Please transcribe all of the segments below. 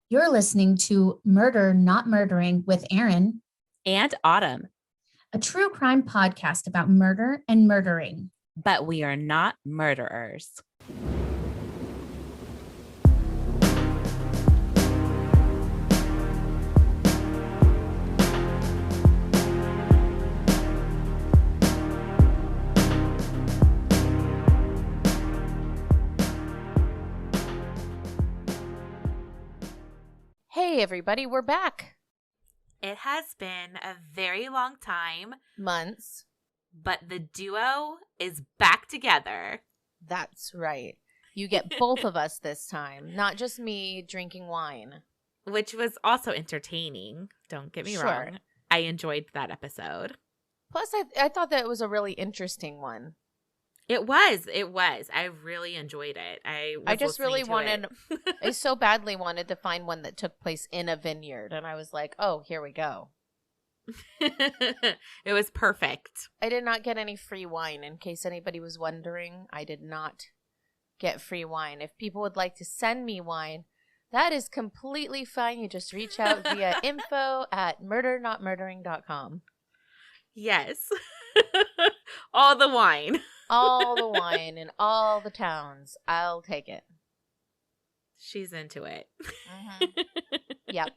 You're listening to Murder Not Murdering with Erin, and Autumn, a true crime podcast about murder and murdering. but we are not murderers. Hey everybody, we're back. It has been a very long time, Months. but the duo is back together. That's right. You get both of us this time, not just me drinking wine. Which was also entertaining. Don't get me Sure. wrong. I enjoyed that episode. Plus, I thought that it was a really interesting one. It was. I really enjoyed it. I just really wanted, I so badly wanted to find one that took place in a vineyard. And I was like, oh, here we go. It was perfect. I did not get any free wine. In case anybody was wondering, I did not get free wine. If people would like to send me wine, that is completely fine. You just reach out via info@murdernotmurdering.com. Yes. All the wine. All the wine in all the towns. I'll take it. She's into it. Mm-hmm. Yep.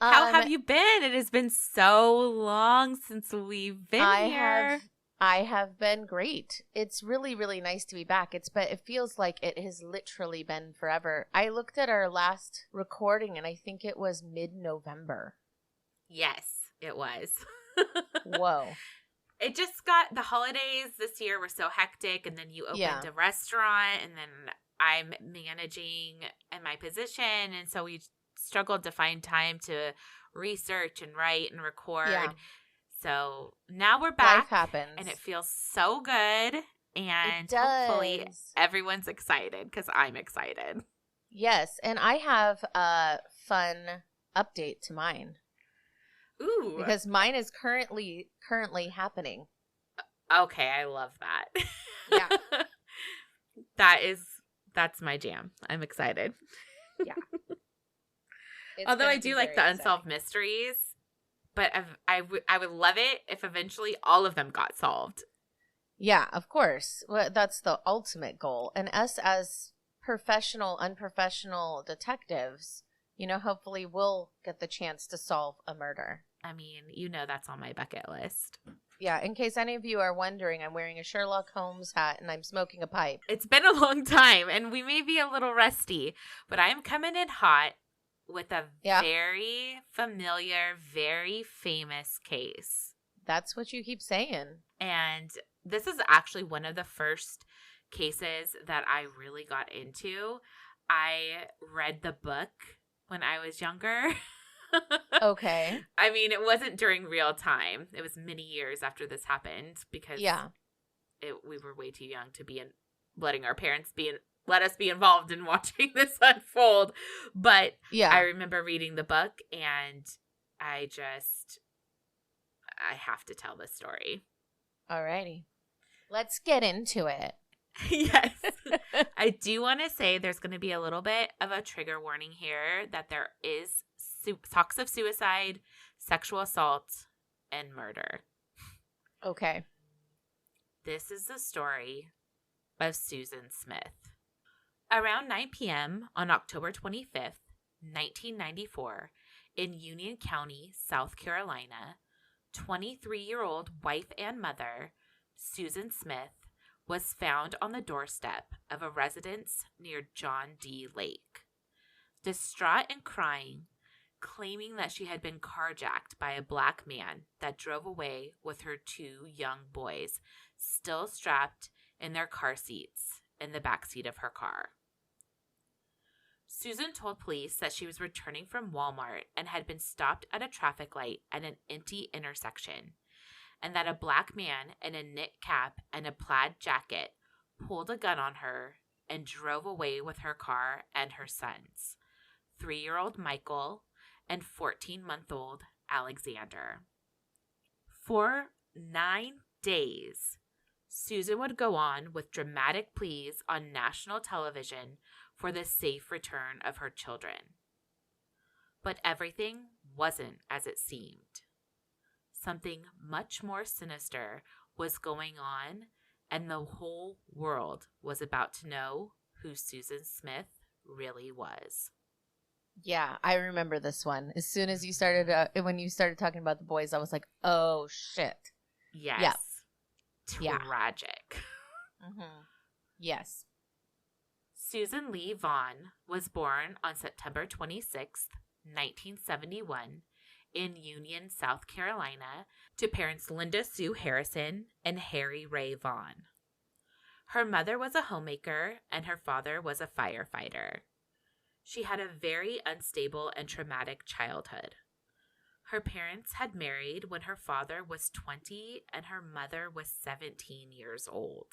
How have you been? It has been so long since we've been here. I have been great. It's really, really nice to be back. It feels like it has literally been forever. I looked at our last recording and I think it was mid-November. Yes, it was. Whoa. It just got, the holidays this year were so hectic, and then you opened a restaurant, and then I'm managing in my position, and so we struggled to find time to research and write and record. Yeah. So now we're back. Life happens. And it feels so good, and hopefully everyone's excited, because I'm excited. Yes, and I have a fun update to mine. Ooh. Because mine is currently happening. Okay, I love that. Yeah. That's my jam. I'm excited. Yeah. Although I do like the unsolved mysteries, but I would love it if eventually all of them got solved. Yeah, of course. Well, that's the ultimate goal. And us as unprofessional detectives, hopefully we'll get the chance to solve a murder. I mean, that's on my bucket list. Yeah, in case any of you are wondering, I'm wearing a Sherlock Holmes hat and I'm smoking a pipe. It's been a long time and we may be a little rusty, but I'm coming in hot with a very familiar, very famous case. That's what you keep saying. And this is actually one of the first cases that I really got into. I read the book when I was younger. Okay. I mean, it wasn't during real time. It was many years after this happened because we were way too young to be letting our parents let us be involved in watching this unfold. But I remember reading the book and I have to tell this story. Alrighty. Let's get into it. Yes. I do want to say there's going to be a little bit of a trigger warning here that there is talks of suicide, sexual assault, and murder. Okay. This is the story of Susan Smith. Around 9 p.m. on October 25th, 1994, in Union County, South Carolina, 23-year-old wife and mother, Susan Smith, was found on the doorstep of a residence near John D. Lake. Distraught and crying, claiming that she had been carjacked by a black man that drove away with her two young boys, still strapped in their car seats in the backseat of her car. Susan told police that she was returning from Walmart and had been stopped at a traffic light at an empty intersection, and that a black man in a knit cap and a plaid jacket pulled a gun on her and drove away with her car and her sons, 3-year-old Michael and 14-month-old Alexander. For 9 days, Susan would go on with dramatic pleas on national television for the safe return of her children. But everything wasn't as it seemed. Something much more sinister was going on, and the whole world was about to know who Susan Smith really was. Yeah, I remember this one. As soon as you started, when you started talking about the boys, I was like, oh, shit. Yes. Yep. Yeah. Tragic. Mm-hmm. Yes. Susan Lee Vaughn was born on September 26th, 1971, in Union, South Carolina, to parents Linda Sue Harrison and Harry Ray Vaughn. Her mother was a homemaker and her father was a firefighter. She had a very unstable and traumatic childhood. Her parents had married when her father was 20 and her mother was 17 years old.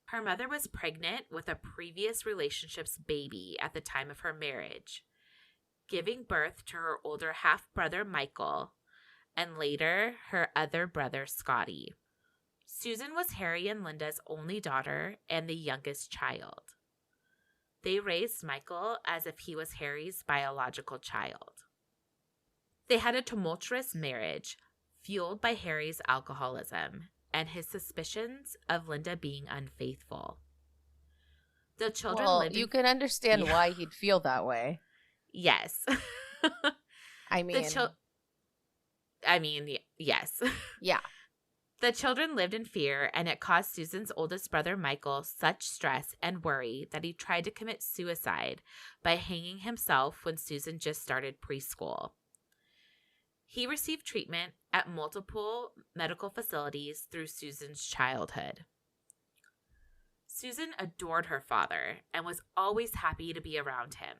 Her mother was pregnant with a previous relationship's baby at the time of her marriage, giving birth to her older half-brother Michael and later her other brother Scotty. Susan was Harry and Linda's only daughter and the youngest child. They raised Michael as if he was Harry's biological child. They had a tumultuous marriage, fueled by Harry's alcoholism and his suspicions of Linda being unfaithful. The children lived you can understand why he'd feel that way. Yes. I mean... yes. Yeah. The children lived in fear, and it caused Susan's oldest brother Michael such stress and worry that he tried to commit suicide by hanging himself when Susan just started preschool. He received treatment at multiple medical facilities through Susan's childhood. Susan adored her father and was always happy to be around him.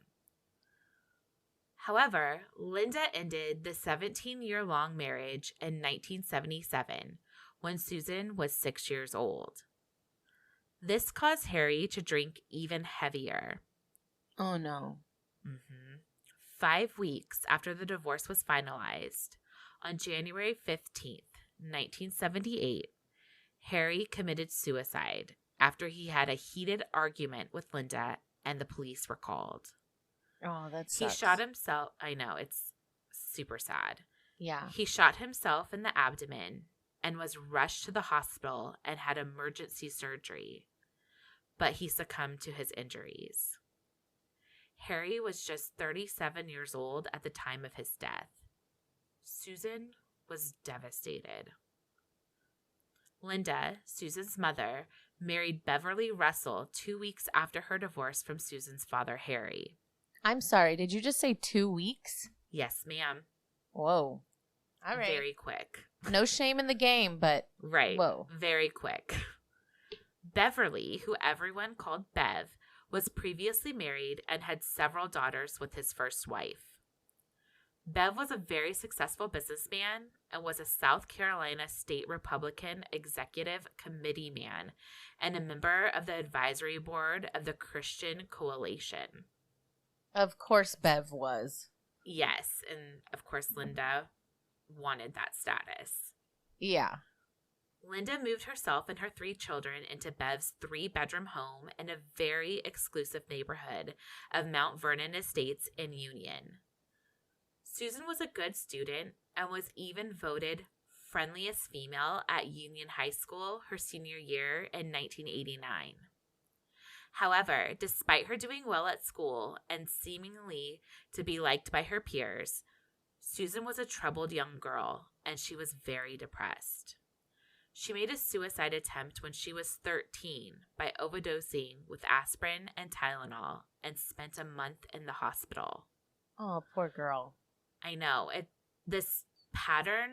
However, Linda ended the 17-year-long marriage in 1977 when Susan was 6 years old. This caused Harry to drink even heavier. Oh, no. 5 weeks after the divorce was finalized, on January 15th, 1978, Harry committed suicide after he had a heated argument with Linda and the police were called. Oh, that's He shot himself. I know, it's super sad. Yeah. He shot himself in the abdomen and was rushed to the hospital and had emergency surgery, but he succumbed to his injuries. Harry was just 37 years old at the time of his death. Susan was devastated. Linda, Susan's mother, married Beverly Russell 2 weeks after her divorce from Susan's father, Harry. I'm sorry, did you just say 2 weeks? Yes, ma'am. Whoa. All right. Very quick. No shame in the game, but right. Whoa. Very quick. Beverly, who everyone called Bev, was previously married and had several daughters with his first wife. Bev was a very successful businessman and was a South Carolina State Republican Executive Committee man and a member of the advisory board of the Christian Coalition. Of course Bev was. Yes, and of course Linda wanted that status. Yeah. Linda moved herself and her 3 children into Bev's 3-bedroom home in a very exclusive neighborhood of Mount Vernon Estates in Union. Susan was a good student and was even voted friendliest female at Union High School her senior year in 1989. However, despite her doing well at school and seemingly to be liked by her peers, Susan was a troubled young girl and she was very depressed. She made a suicide attempt when she was 13 by overdosing with aspirin and Tylenol and spent a month in the hospital. Oh, poor girl. I know. This pattern,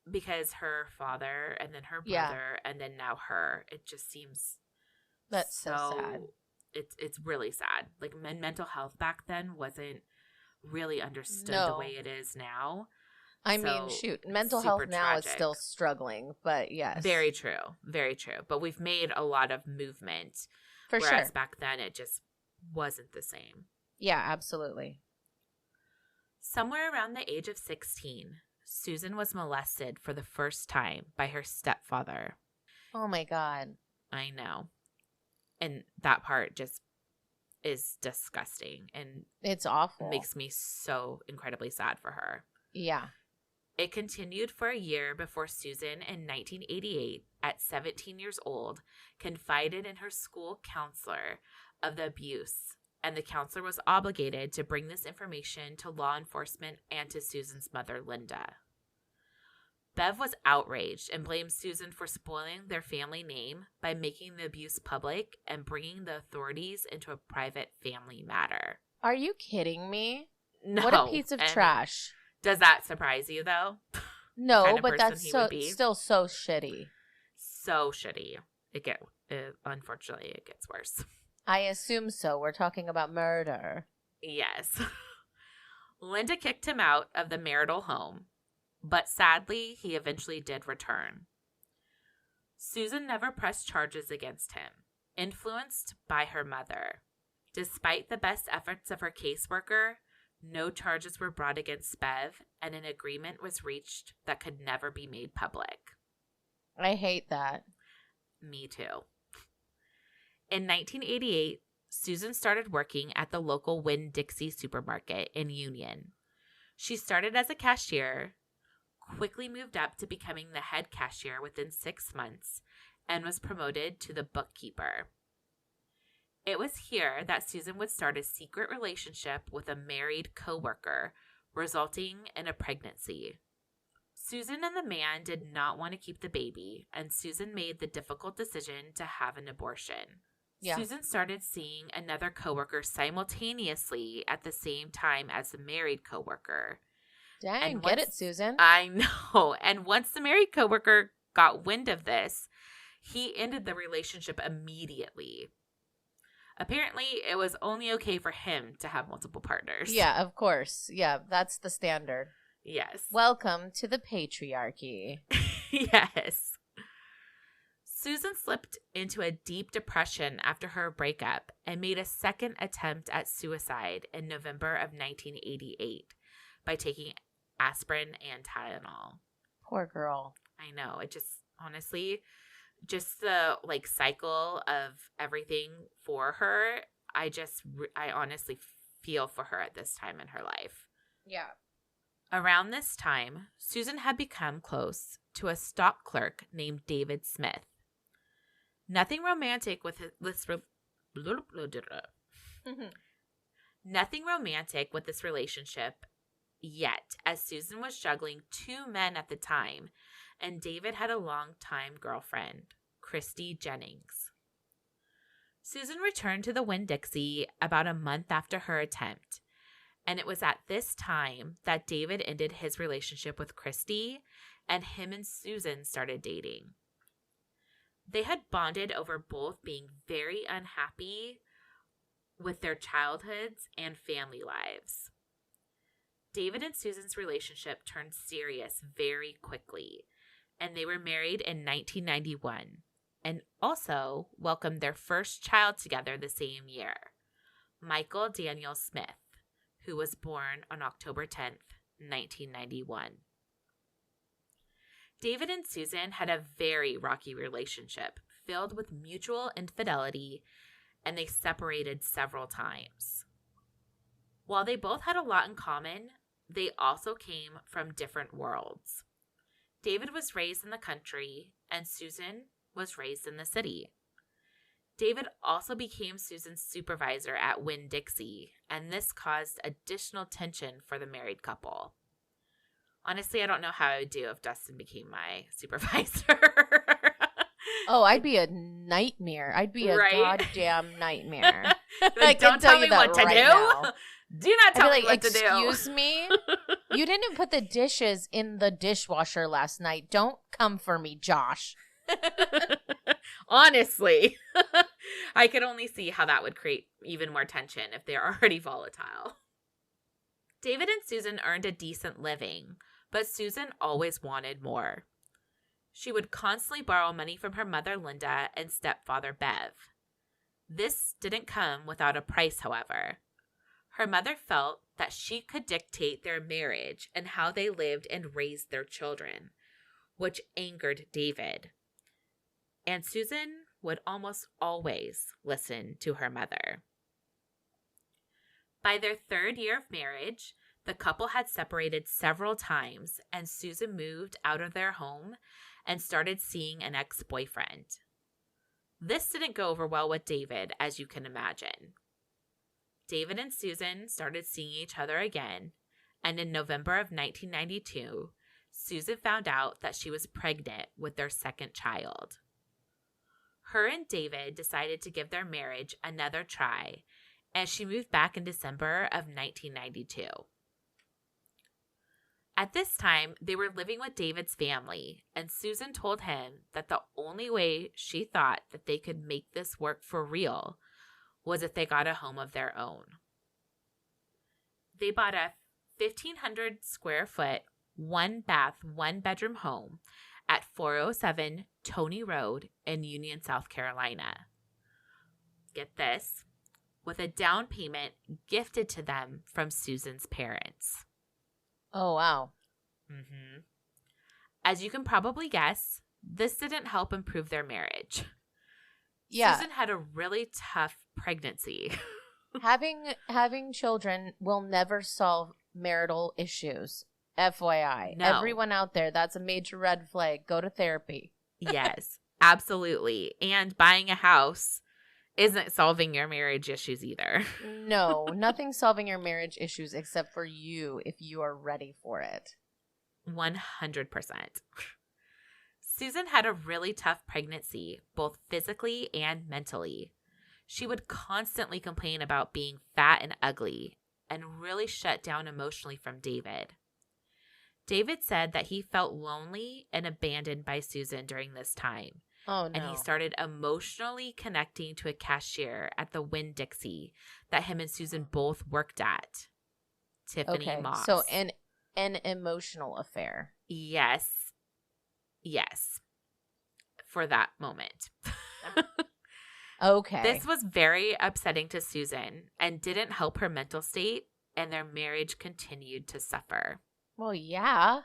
because her father and then her brother and then now her, it just seems that's so sad. It's really sad. Like mental health back then wasn't really understood the way it is now. I mean, shoot, mental health now is still struggling, but yes. Very true. Very true. But we've made a lot of movement. For whereas sure. back then it just wasn't the same. Yeah, absolutely. Somewhere around the age of 16, Susan was molested for the first time by her stepfather. Oh my God. I know. And that part just is disgusting and It's awful. makes me so incredibly sad for her. Yeah. It continued for a year before Susan, in 1988, at 17 years old, confided in her school counselor of the abuse, and the counselor was obligated to bring this information to law enforcement and to Susan's mother, Linda. Bev was outraged and blamed Susan for spoiling their family name by making the abuse public and bringing the authorities into a private family matter. Are you kidding me? No. What a piece of trash. Does that surprise you, though? No, kind of but person that's he so would be. still so shitty. So shitty. Unfortunately, it gets worse. I assume so. We're talking about murder. Yes. Linda kicked him out of the marital home, but sadly, he eventually did return. Susan never pressed charges against him, influenced by her mother. Despite the best efforts of her caseworker, no charges were brought against Bev, and an agreement was reached that could never be made public. I hate that. Me too. In 1988, Susan started working at the local Winn-Dixie supermarket in Union. She started as a cashier, quickly moved up to becoming the head cashier within 6 months, and was promoted to the bookkeeper. It was here that Susan would start a secret relationship with a married coworker, resulting in a pregnancy. Susan and the man did not want to keep the baby, and Susan made the difficult decision to have an abortion. Yeah. Susan started seeing another coworker simultaneously at the same time as the married coworker. Dang, And get once- it, Susan. I know. And once the married coworker got wind of this, he ended the relationship immediately. Apparently, it was only okay for him to have multiple partners. Yeah, of course. Yeah, that's the standard. Yes. Welcome to the patriarchy. Yes. Susan slipped into a deep depression after her breakup and made a second attempt at suicide in November of 1988 by taking aspirin and Tylenol. Poor girl. I know. It just, honestly, just the cycle of everything for her, I honestly feel for her at this time in her life. Yeah. Around this time, Susan had become close to a stock clerk named David Smith. Nothing romantic with this relationship yet, as Susan was juggling 2 men at the time, and David had a longtime girlfriend, Christy Jennings. Susan returned to the Winn-Dixie about a month after her attempt, and it was at this time that David ended his relationship with Christy, and him and Susan started dating. They had bonded over both being very unhappy with their childhoods and family lives. David and Susan's relationship turned serious very quickly, and they were married in 1991 and also welcomed their first child together the same year, Michael Daniel Smith, who was born on October 10th, 1991. David and Susan had a very rocky relationship filled with mutual infidelity, and they separated several times. While they both had a lot in common, they also came from different worlds. David was raised in the country, and Susan was raised in the city. David also became Susan's supervisor at Winn-Dixie, and this caused additional tension for the married couple. Honestly, I don't know how I would do if Dustin became my supervisor. Oh, I'd be a nightmare. I'd be a goddamn nightmare. Like, don't tell me what to do. Now. Do not tell me what to do. Excuse me? You didn't put the dishes in the dishwasher last night. Don't come for me, Josh. Honestly, I could only see how that would create even more tension if they're already volatile. David and Susan earned a decent living, but Susan always wanted more. She would constantly borrow money from her mother, Linda, and stepfather, Bev. This didn't come without a price, however. Her mother felt that she could dictate their marriage and how they lived and raised their children, which angered David. And Susan would almost always listen to her mother. By their third year of marriage, the couple had separated several times, and Susan moved out of their home and started seeing an ex-boyfriend. This didn't go over well with David, as you can imagine. David and Susan started seeing each other again, and in November of 1992, Susan found out that she was pregnant with their second child. Her and David decided to give their marriage another try, and she moved back in December of 1992. At this time, they were living with David's family, and Susan told him that the only way she thought that they could make this work for real was if they got a home of their own. They bought a 1,500 square foot, 1-bath, 1-bedroom home at 407 Tony Road in Union, South Carolina. Get this, with a down payment gifted to them from Susan's parents. Oh, wow. Mm-hmm. As you can probably guess, this didn't help improve their marriage. Yeah. Susan had a really tough pregnancy. Having children will never solve marital issues. FYI. No. Everyone out there, that's a major red flag. Go to therapy. Yes, absolutely. And buying a house isn't solving your marriage issues either. No, nothing's solving your marriage issues except for you if you are ready for it. 100%. Susan had a really tough pregnancy, both physically and mentally. She would constantly complain about being fat and ugly and really shut down emotionally from David. David said that he felt lonely and abandoned by Susan during this time. Oh, no. And he started emotionally connecting to a cashier at the Winn-Dixie that him and Susan both worked at. Tiffany Moss. So an emotional affair. Yes. Yes. For that moment. Okay. This was very upsetting to Susan and didn't help her mental state, and their marriage continued to suffer. Well, yeah.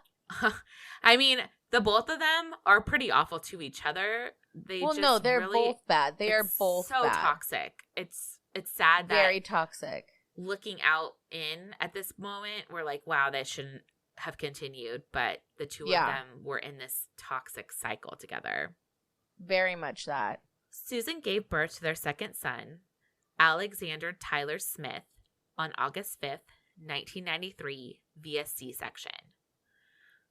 I mean, the both of them are pretty awful to each other. They're both bad. They are both so bad. toxic. It's sad that very toxic. Looking out in at this moment, we're like, wow, that shouldn't have continued. But the two of them were in this toxic cycle together. Very much that. Susan gave birth to their second son, Alexander Tyler Smith, on August 5th, 1993, via C-section.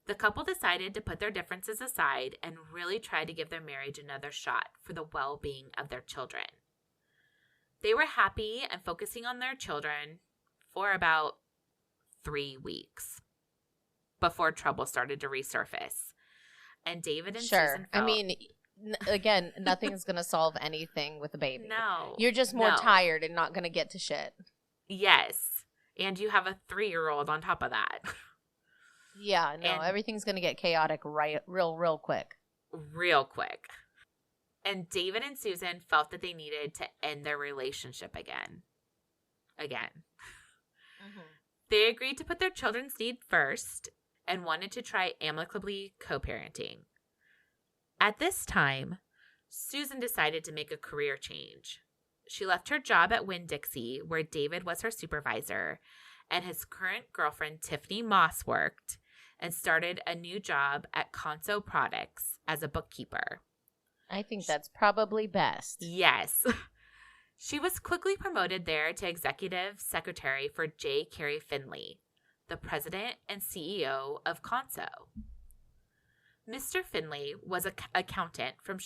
The couple decided to put their differences aside and really try to give their marriage another shot for the well-being of their children. They were happy and focusing on their children for about 3 weeks before trouble started to resurface. And David and Susan felt... I mean, again, nothing's going to solve anything with a baby. No. You're just more tired and not going to get to shit. Yes. And you have a 3-year-old on top of that. Yeah, no, everything's going to get chaotic real quick. Real quick. And David and Susan felt that they needed to end their relationship again. Mm-hmm. They agreed to put their children's needs first and wanted to try amicably co-parenting. At this time, Susan decided to make a career change. She left her job at Winn-Dixie, where David was her supervisor, and his current girlfriend, Tiffany Moss, worked, and started a new job at Conso Products as a bookkeeper. I think that's probably best. Yes. She was quickly promoted there to executive secretary for J. Carey Finley, the president and CEO of Conso. Mr. Finley was an accountant from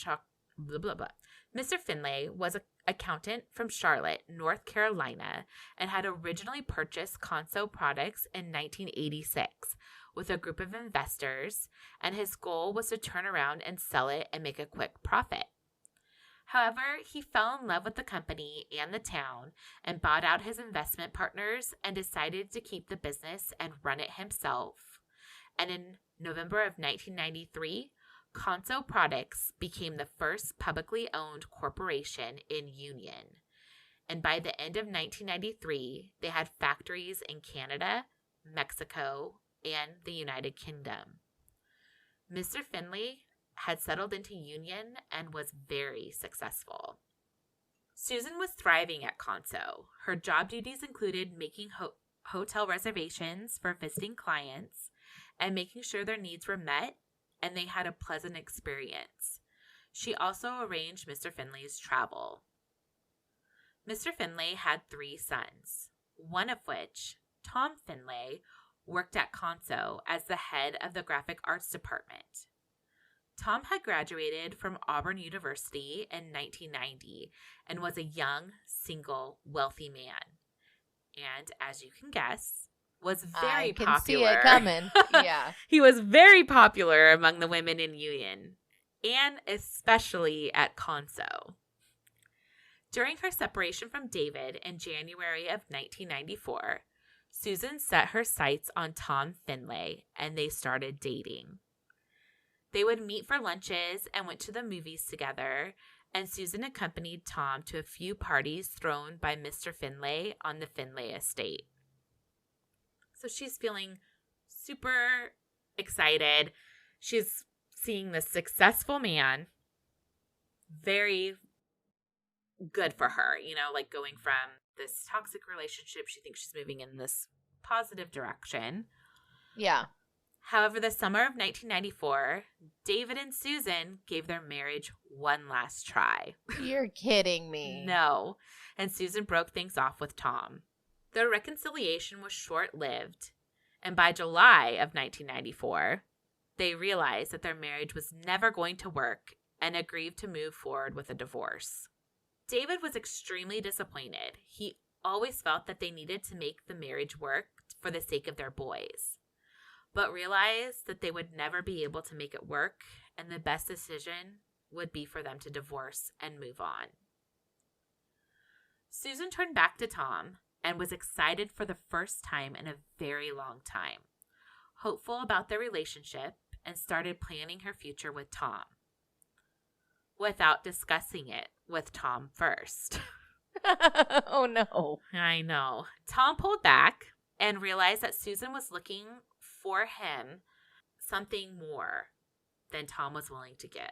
Charlotte, North Carolina, and had originally purchased Conso Products in 1986 with a group of investors, and his goal was to turn around and sell it and make a quick profit. However, he fell in love with the company and the town and bought out his investment partners and decided to keep the business and run it himself. And in November of 1993, Conso Products became the first publicly owned corporation in Union. And by the end of 1993, they had factories in Canada, Mexico, and the United Kingdom. Mr. Finley had settled into Union and was very successful. Susan was thriving at Conso. Her job duties included making hotel reservations for visiting clients and making sure their needs were met and they had a pleasant experience. She also arranged Mr. Finlay's travel. Mr. Finlay had 3 sons, one of which, Tom Finlay, worked at Conso as the head of the graphic arts department. Tom had graduated from Auburn University in 1990 and was a young, single, wealthy man. And as you can guess, was very popular. I can see it coming. Yeah. He was very popular among the women in Union, and especially at Conso. During her separation from David in January of 1994, Susan set her sights on Tom Finlay, and they started dating. They would meet for lunches and went to the movies together, and Susan accompanied Tom to a few parties thrown by Mr. Finlay on the Finlay estate. So she's feeling super excited. She's seeing this successful man. Very good for her, like going from this toxic relationship. She thinks she's moving in this positive direction. Yeah. However, the summer of 1994, David and Susan gave their marriage one last try. You're kidding me. No. And Susan broke things off with Tom. Their reconciliation was short-lived, and by July of 1994, they realized that their marriage was never going to work and agreed to move forward with a divorce. David was extremely disappointed. He always felt that they needed to make the marriage work for the sake of their boys, but realized that they would never be able to make it work, and the best decision would be for them to divorce and move on. Susan turned back to Tom and was excited for the first time in a very long time, hopeful about their relationship, and started planning her future with Tom, without discussing it with Tom first. Oh, no. I know. Tom pulled back and realized that Susan was looking for him something more than Tom was willing to give.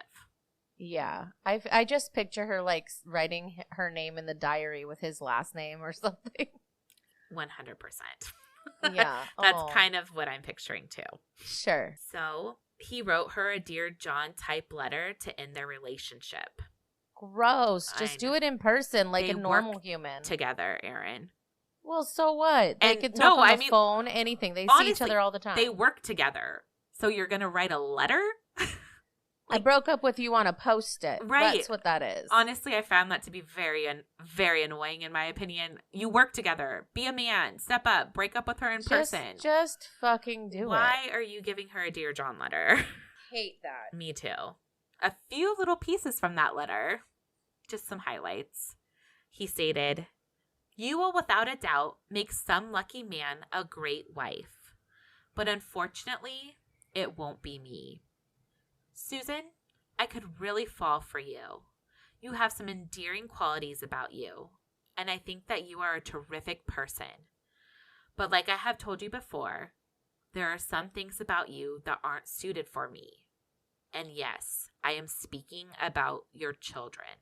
Yeah. I just picture her like writing her name in the diary with his last name or something. 100%. Yeah. That's kind of what I'm picturing too. Sure. So he wrote her a Dear John type letter to end their relationship. Gross. Just do it in person like They a normal work human. Together, Erin. Well, so what? They And can talk no, on I the mean, phone, anything. They see honestly, each other all the time. They work together. So you're going to write a letter? I broke up with you on a Post-it. Right. That's what that is. Honestly, I found that to be very, very annoying in my opinion. You work together. Be a man. Step up. Break up with her in person. Just fucking do it. Why are you giving her a Dear John letter? Hate that. Me too. A few little pieces from that letter. Just some highlights. He stated, "You will without a doubt make some lucky man a great wife. But unfortunately, it won't be me. Susan, I could really fall for you. You have some endearing qualities about you, and I think that you are a terrific person. But like I have told you before, there are some things about you that aren't suited for me. And yes, I am speaking about your children."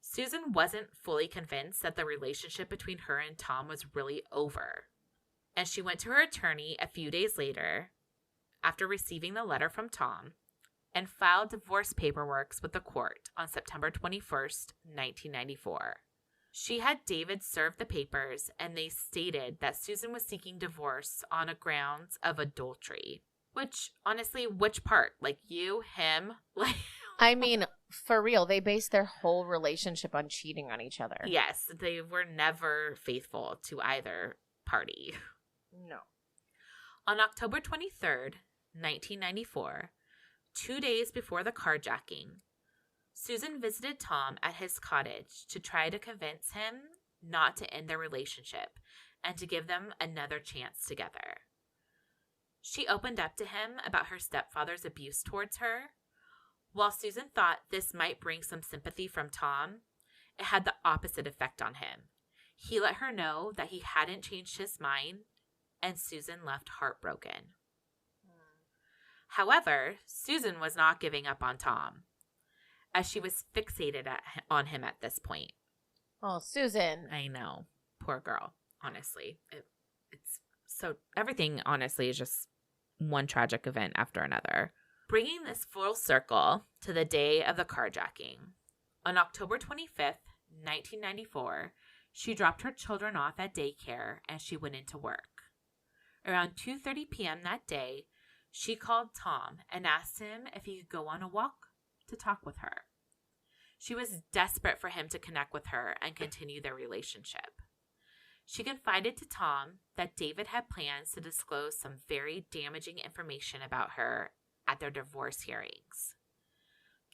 Susan wasn't fully convinced that the relationship between her and Tom was really over, and she went to her attorney a few days later after receiving the letter from Tom and filed divorce paperwork with the court on September 21st, 1994. She had David serve the papers, and they stated that Susan was seeking divorce on a grounds of adultery. Which, honestly, which part? Like, you, him? Like, I mean, for real, they based their whole relationship on cheating on each other. yes, they were never faithful to either party. No. On October 23rd, 1994, 2 days before the carjacking, Susan visited Tom at his cottage to try to convince him not to end their relationship and to give them another chance together. She opened up to him about her stepfather's abuse towards her. While Susan thought this might bring some sympathy from Tom, it had the opposite effect on him. He let her know that he hadn't changed his mind, and Susan left heartbroken. However, Susan was not giving up on Tom, as she was fixated on him at this point. Oh, Susan. I know. Poor girl, honestly. It's so, everything, honestly, is just one tragic event after another. Bringing this full circle to the day of the carjacking. On October 25th, 1994, she dropped her children off at daycare and she went into work. Around 2:30 p.m. that day, she called Tom and asked him if he could go on a walk to talk with her. She was desperate for him to connect with her and continue their relationship. She confided to Tom that David had plans to disclose some very damaging information about her at their divorce hearings.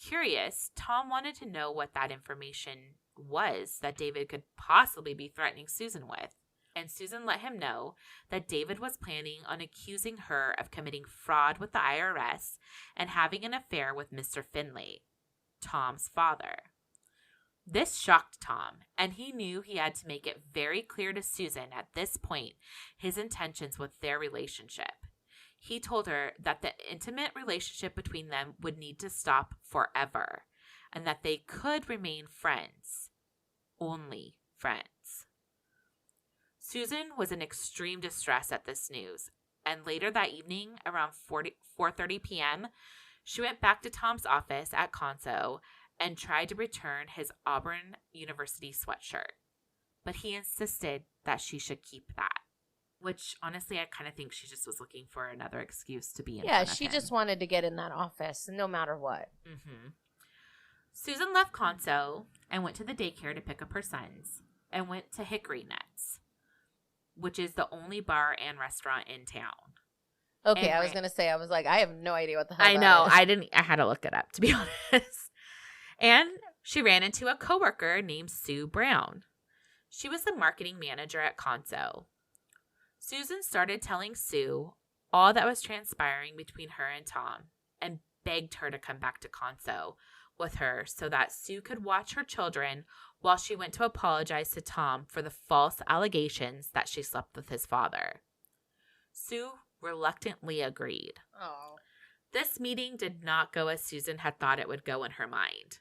Curious, Tom wanted to know what that information was that David could possibly be threatening Susan with. And Susan let him know that David was planning on accusing her of committing fraud with the IRS and having an affair with Mr. Finley, Tom's father. This shocked Tom, and he knew he had to make it very clear to Susan at this point his intentions with their relationship. He told her that the intimate relationship between them would need to stop forever, and that they could remain friends. Only friends. Susan was in extreme distress at this news, and later that evening, around 4:30 p.m., she went back to Tom's office at Conso and tried to return his Auburn University sweatshirt. But he insisted that she should keep that, which honestly I kind of think she just was looking for another excuse to be in front of she him. just wanted to get in that office no matter what. Mm-hmm. Susan left Conso and went to the daycare to pick up her sons and went to Hickory Nuts, which is the only bar and restaurant in town. Okay, I was going to say, I was like, I have no idea what the hell I that know. is. I had to look it up, to be honest. And she ran into a coworker named Sue Brown. She was the marketing manager at Conso. Susan started telling Sue all that was transpiring between her and Tom and begged her to come back to Conso with her so that Sue could watch her children while she went to apologize to Tom for the false allegations that she slept with his father. Sue reluctantly agreed. Oh. This meeting did not go as Susan had thought it would go in her mind.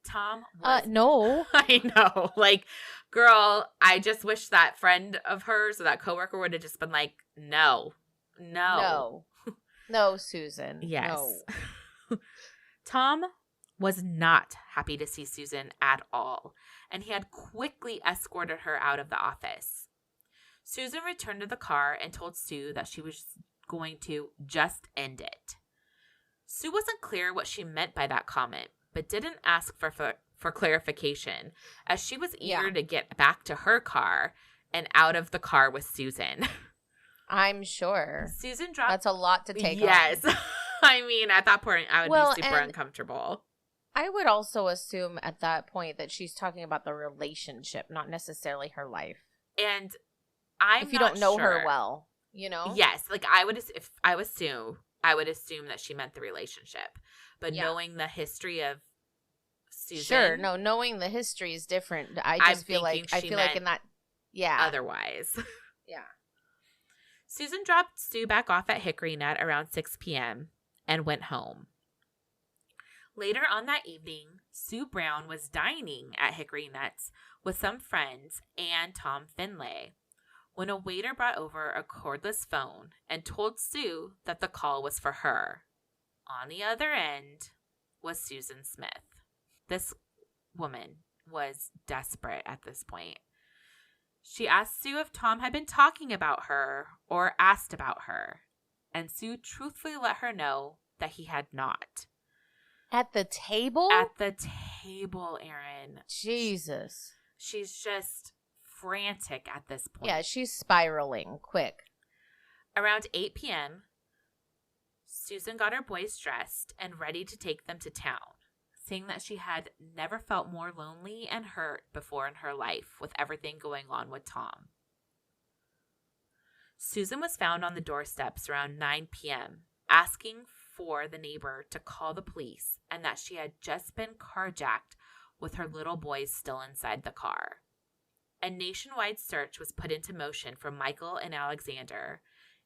Tom was... No. I know. Like, girl, I just wish that friend of hers or that coworker would have just been like, no. No, Susan. Yes. No. Tom was not happy to see Susan at all, and he had quickly escorted her out of the office. Susan returned to the car and told Sue that she was going to just end it. Sue wasn't clear what she meant by that comment, but didn't ask for clarification, as she was eager to get back to her car and out of the car with Susan. I'm sure. Susan dropped... That's a lot to take on. Yes. I mean, at that point, I would be super uncomfortable. I would also assume at that point that she's talking about the relationship, not necessarily her life. And if you don't know her well, you know? Yes. Like, I would assume that she meant the relationship. But knowing the history of Susan. Sure. No, knowing the history is different. I feel like in that, otherwise. Yeah. Susan dropped Sue back off at Hickory Nut around 6 p.m. and went home. Later on that evening, Sue Brown was dining at Hickory Nuts with some friends and Tom Finlay when a waiter brought over a cordless phone and told Sue that the call was for her. On the other end was Susan Smith. This woman was desperate at this point. She asked Sue if Tom had been talking about her or asked about her, and Sue truthfully let her know that he had not. At the table? At the table, Erin. Jesus. She's just frantic at this point. Yeah, she's spiraling quick. Around 8 p.m., Susan got her boys dressed and ready to take them to town, saying that she had never felt more lonely and hurt before in her life with everything going on with Tom. Susan was found on the doorsteps around 9 p.m., asking for the neighbor to call the police and that she had just been carjacked with her little boys still inside the car. A nationwide search was put into motion for Michael and Alexander,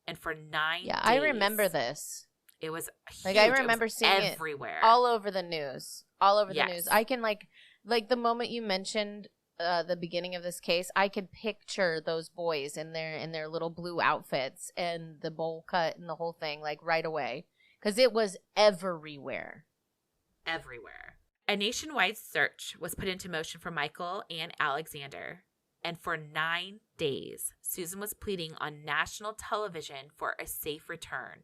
and for 9 days... Yeah, I remember this. It was huge. Like, I remember seeing everywhere. It all over the news. All over the Yes. news. I can, like the moment you mentioned the beginning of this case, I could picture those boys in their little blue outfits and the bowl cut and the whole thing, like, right away, because it was everywhere. Everywhere. A nationwide search was put into motion for Michael and Alexander, and for 9 days, Susan was pleading on national television for a safe return.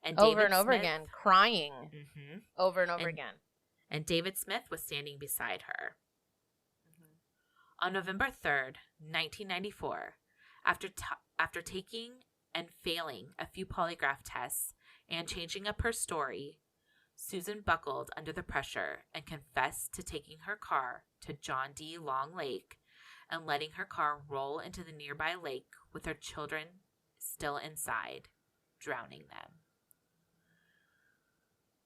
And Over David and over Smith- again, crying Mhm. over and over again. And David Smith was standing beside her. On November 3rd, 1994, after taking and failing a few polygraph tests and changing up her story, Susan buckled under the pressure and confessed to taking her car to John D. Long Lake and letting her car roll into the nearby lake with her children still inside, drowning them.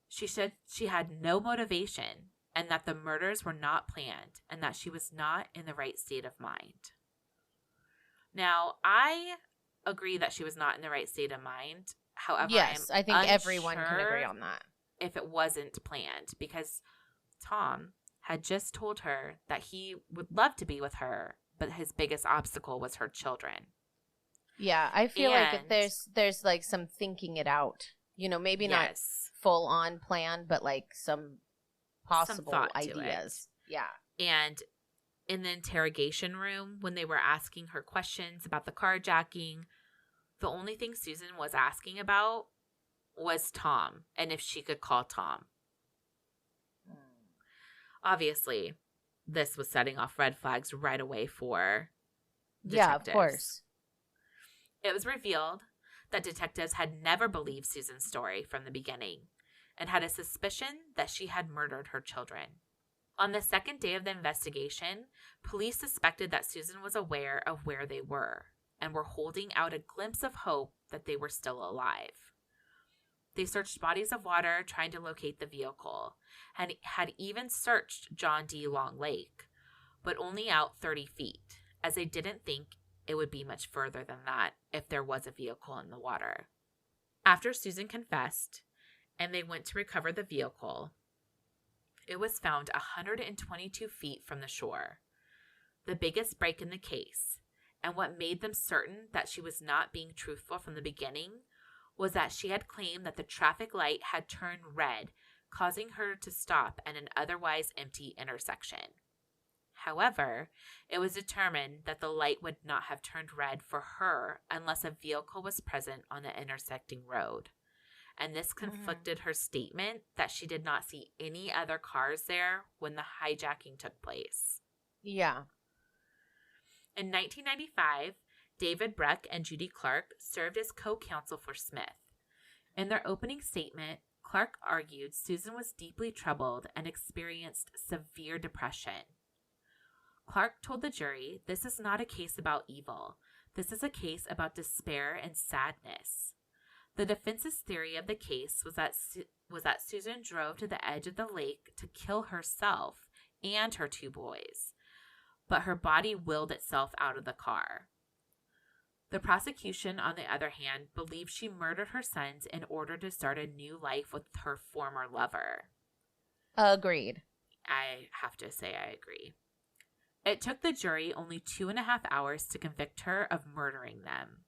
She said she had no motivation and that the murders were not planned and that she was not in the right state of mind. Now, I agree that she was not in the right state of mind. However, Yes, I think everyone can agree on that. If it wasn't planned, because Tom had just told her that he would love to be with her, but his biggest obstacle was her children. Yeah, I feel like And- there's like some thinking it out. You know, maybe not Yes. full on plan, but like some possible thought to ideas. Yeah. And in the interrogation room, when they were asking her questions about the carjacking, the only thing Susan was asking about was Tom and if she could call Tom. Obviously, this was setting off red flags right away for Yeah, of detectives. course. It was revealed that detectives had never believed Susan's story from the beginning and had a suspicion that she had murdered her children. On the second day of the investigation, police suspected that Susan was aware of where they were and were holding out a glimpse of hope that they were still alive. They searched bodies of water trying to locate the vehicle and had even searched John D. Long Lake, but only out 30 feet, as they didn't think it would be much further than that if there was a vehicle in the water. After Susan confessed and they went to recover the vehicle, it was found 122 feet from the shore, the biggest break in the case, and what made them certain that she was not being truthful from the beginning was that she had claimed that the traffic light had turned red, causing her to stop at an otherwise empty intersection. However, it was determined that the light would not have turned red for her unless a vehicle was present on the intersecting road. And this conflicted her statement that she did not see any other cars there when the hijacking took place. Yeah. In 1995, David Breck and Judy Clark served as co-counsel for Smith. In their opening statement, Clark argued Susan was deeply troubled and experienced severe depression. Clark told the jury, "This is not a case about evil. This is a case about despair and sadness." The defense's theory of the case was that Susan drove to the edge of the lake to kill herself and her two boys, but her body willed itself out of the car. The prosecution, on the other hand, believed she murdered her sons in order to start a new life with her former lover. Agreed. I have to say I agree. It took the jury only 2.5 hours to convict her of murdering them.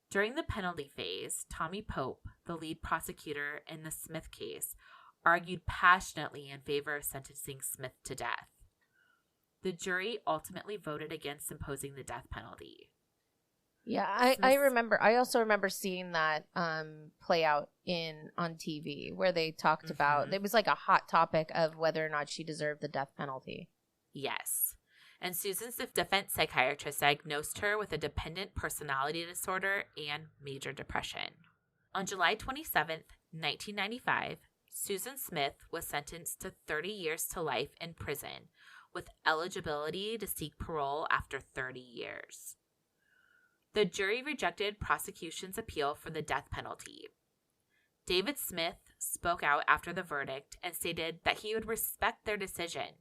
During the penalty phase, Tommy Pope, the lead prosecutor in the Smith case, argued passionately in favor of sentencing Smith to death. The jury ultimately voted against imposing the death penalty. Yeah, I also remember seeing that play out on TV where they talked about, it was like a hot topic of whether or not she deserved the death penalty. Yes. And Susan's defense psychiatrist diagnosed her with a dependent personality disorder and major depression. On July 27th, 1995, Susan Smith was sentenced to 30 years to life in prison with eligibility to seek parole after 30 years. The jury rejected prosecution's appeal for the death penalty. David Smith spoke out after the verdict and stated that he would respect their decision,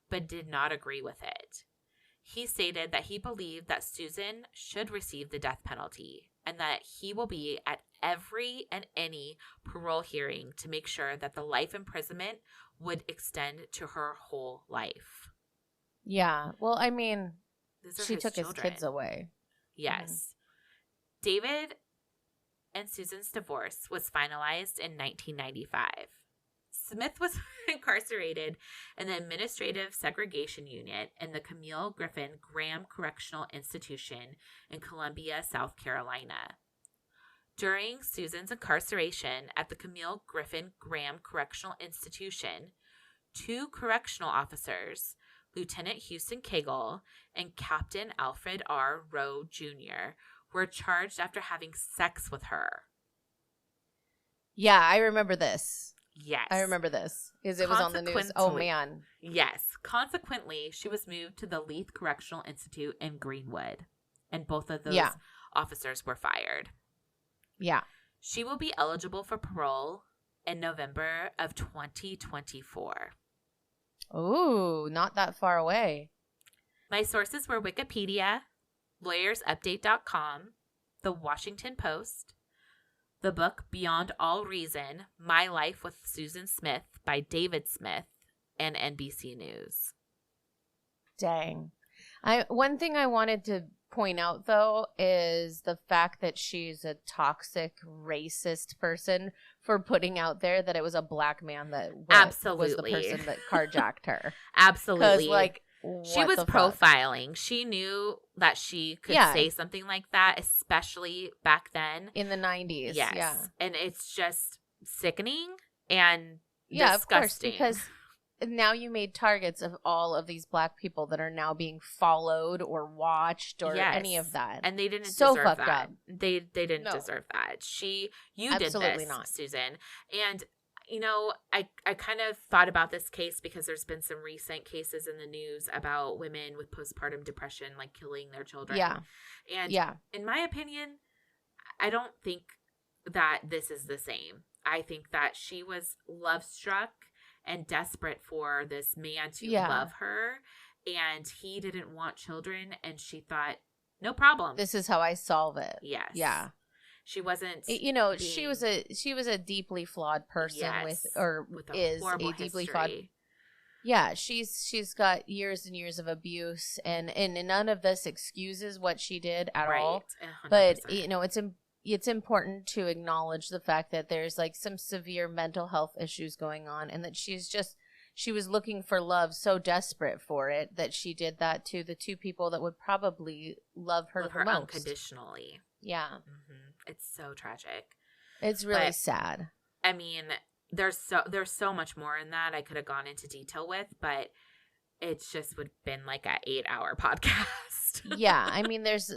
but did not agree with it. He stated that he believed that Susan should receive the death penalty and that he will be at every and any parole hearing to make sure that the life imprisonment would extend to her whole life. Yeah. Well, I mean, These are she his took children. his kids away. Yes. David and Susan's divorce was finalized in 1995. Smith was incarcerated in the Administrative Segregation Unit in the Camille Griffin Graham Correctional Institution in Columbia, South Carolina. During Susan's incarceration at the Camille Griffin Graham Correctional Institution, 2 correctional officers, Lieutenant Houston Cagle and Captain Alfred R. Rowe Jr., were charged after having sex with her. Yeah, I remember this. Yes. I remember this because it was on the news. Oh, man. Yes. Consequently, she was moved to the Leith Correctional Institute in Greenwood, and both of those officers were fired. Yeah. She will be eligible for parole in November of 2024. Ooh, not that far away. My sources were Wikipedia, LawyersUpdate.com, The Washington Post, the book Beyond All Reason, My Life with Susan Smith by David Smith, and NBC News. Dang. One thing I wanted to point out, though, is the fact that she's a toxic, racist person for putting out there that it was a black man that was the person that carjacked her. Absolutely. Because, like, she was profiling. She knew that she could say something like that, especially back then. In the 90s. Yes. Yeah. And it's just sickening and disgusting. Of course, because now you made targets of all of these black people that are now being followed or watched or any of that. And they didn't so deserve fucked that. Up. They didn't deserve that. You Absolutely did this, not. Susan. And you know, I kind of thought about this case because there's been some recent cases in the news about women with postpartum depression, like killing their children. Yeah. And in my opinion, I don't think that this is the same. I think that she was love struck and desperate for this man to love her. And he didn't want children. And she thought, no problem. This is how I solve it. Yes. Yeah. She wasn't. She was a deeply flawed person with a deeply flawed. Yeah, she's got years and years of abuse, and none of this excuses what she did at all. 100%. But it's important to acknowledge the fact that there's like some severe mental health issues going on, and that she was looking for love so desperate for it that she did that to the 2 people that would probably love her the most unconditionally. Yeah. Mm-hmm. It's so tragic. It's really sad. I mean, there's so much more in that I could have gone into detail with, but it's just would have been like an 8-hour podcast. Yeah. I mean, there's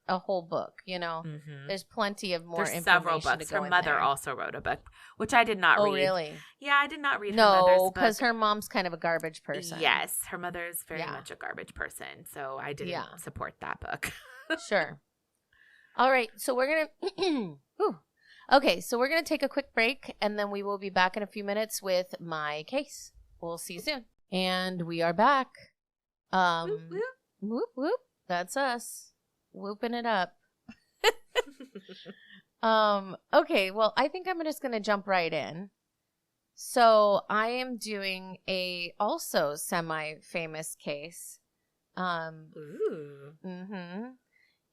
a whole book, Mm-hmm. There's plenty of more information. Several books. Her mother also wrote a book, which I did not read. Oh, really? Yeah, I did not read her mother's book. No, because her mom's kind of a garbage person. Yes, her mother is very much a garbage person, so I didn't support that book. Sure. All right, so we're going to Okay, so we're going to take a quick break, and then we will be back in a few minutes with my case. We'll see you soon. And we are back. Whoop, whoop. Whoop, whoop. That's us. Whooping it up. Okay, well, I think I'm just going to jump right in. So I am doing a also semi-famous case. Ooh. Mm-hmm.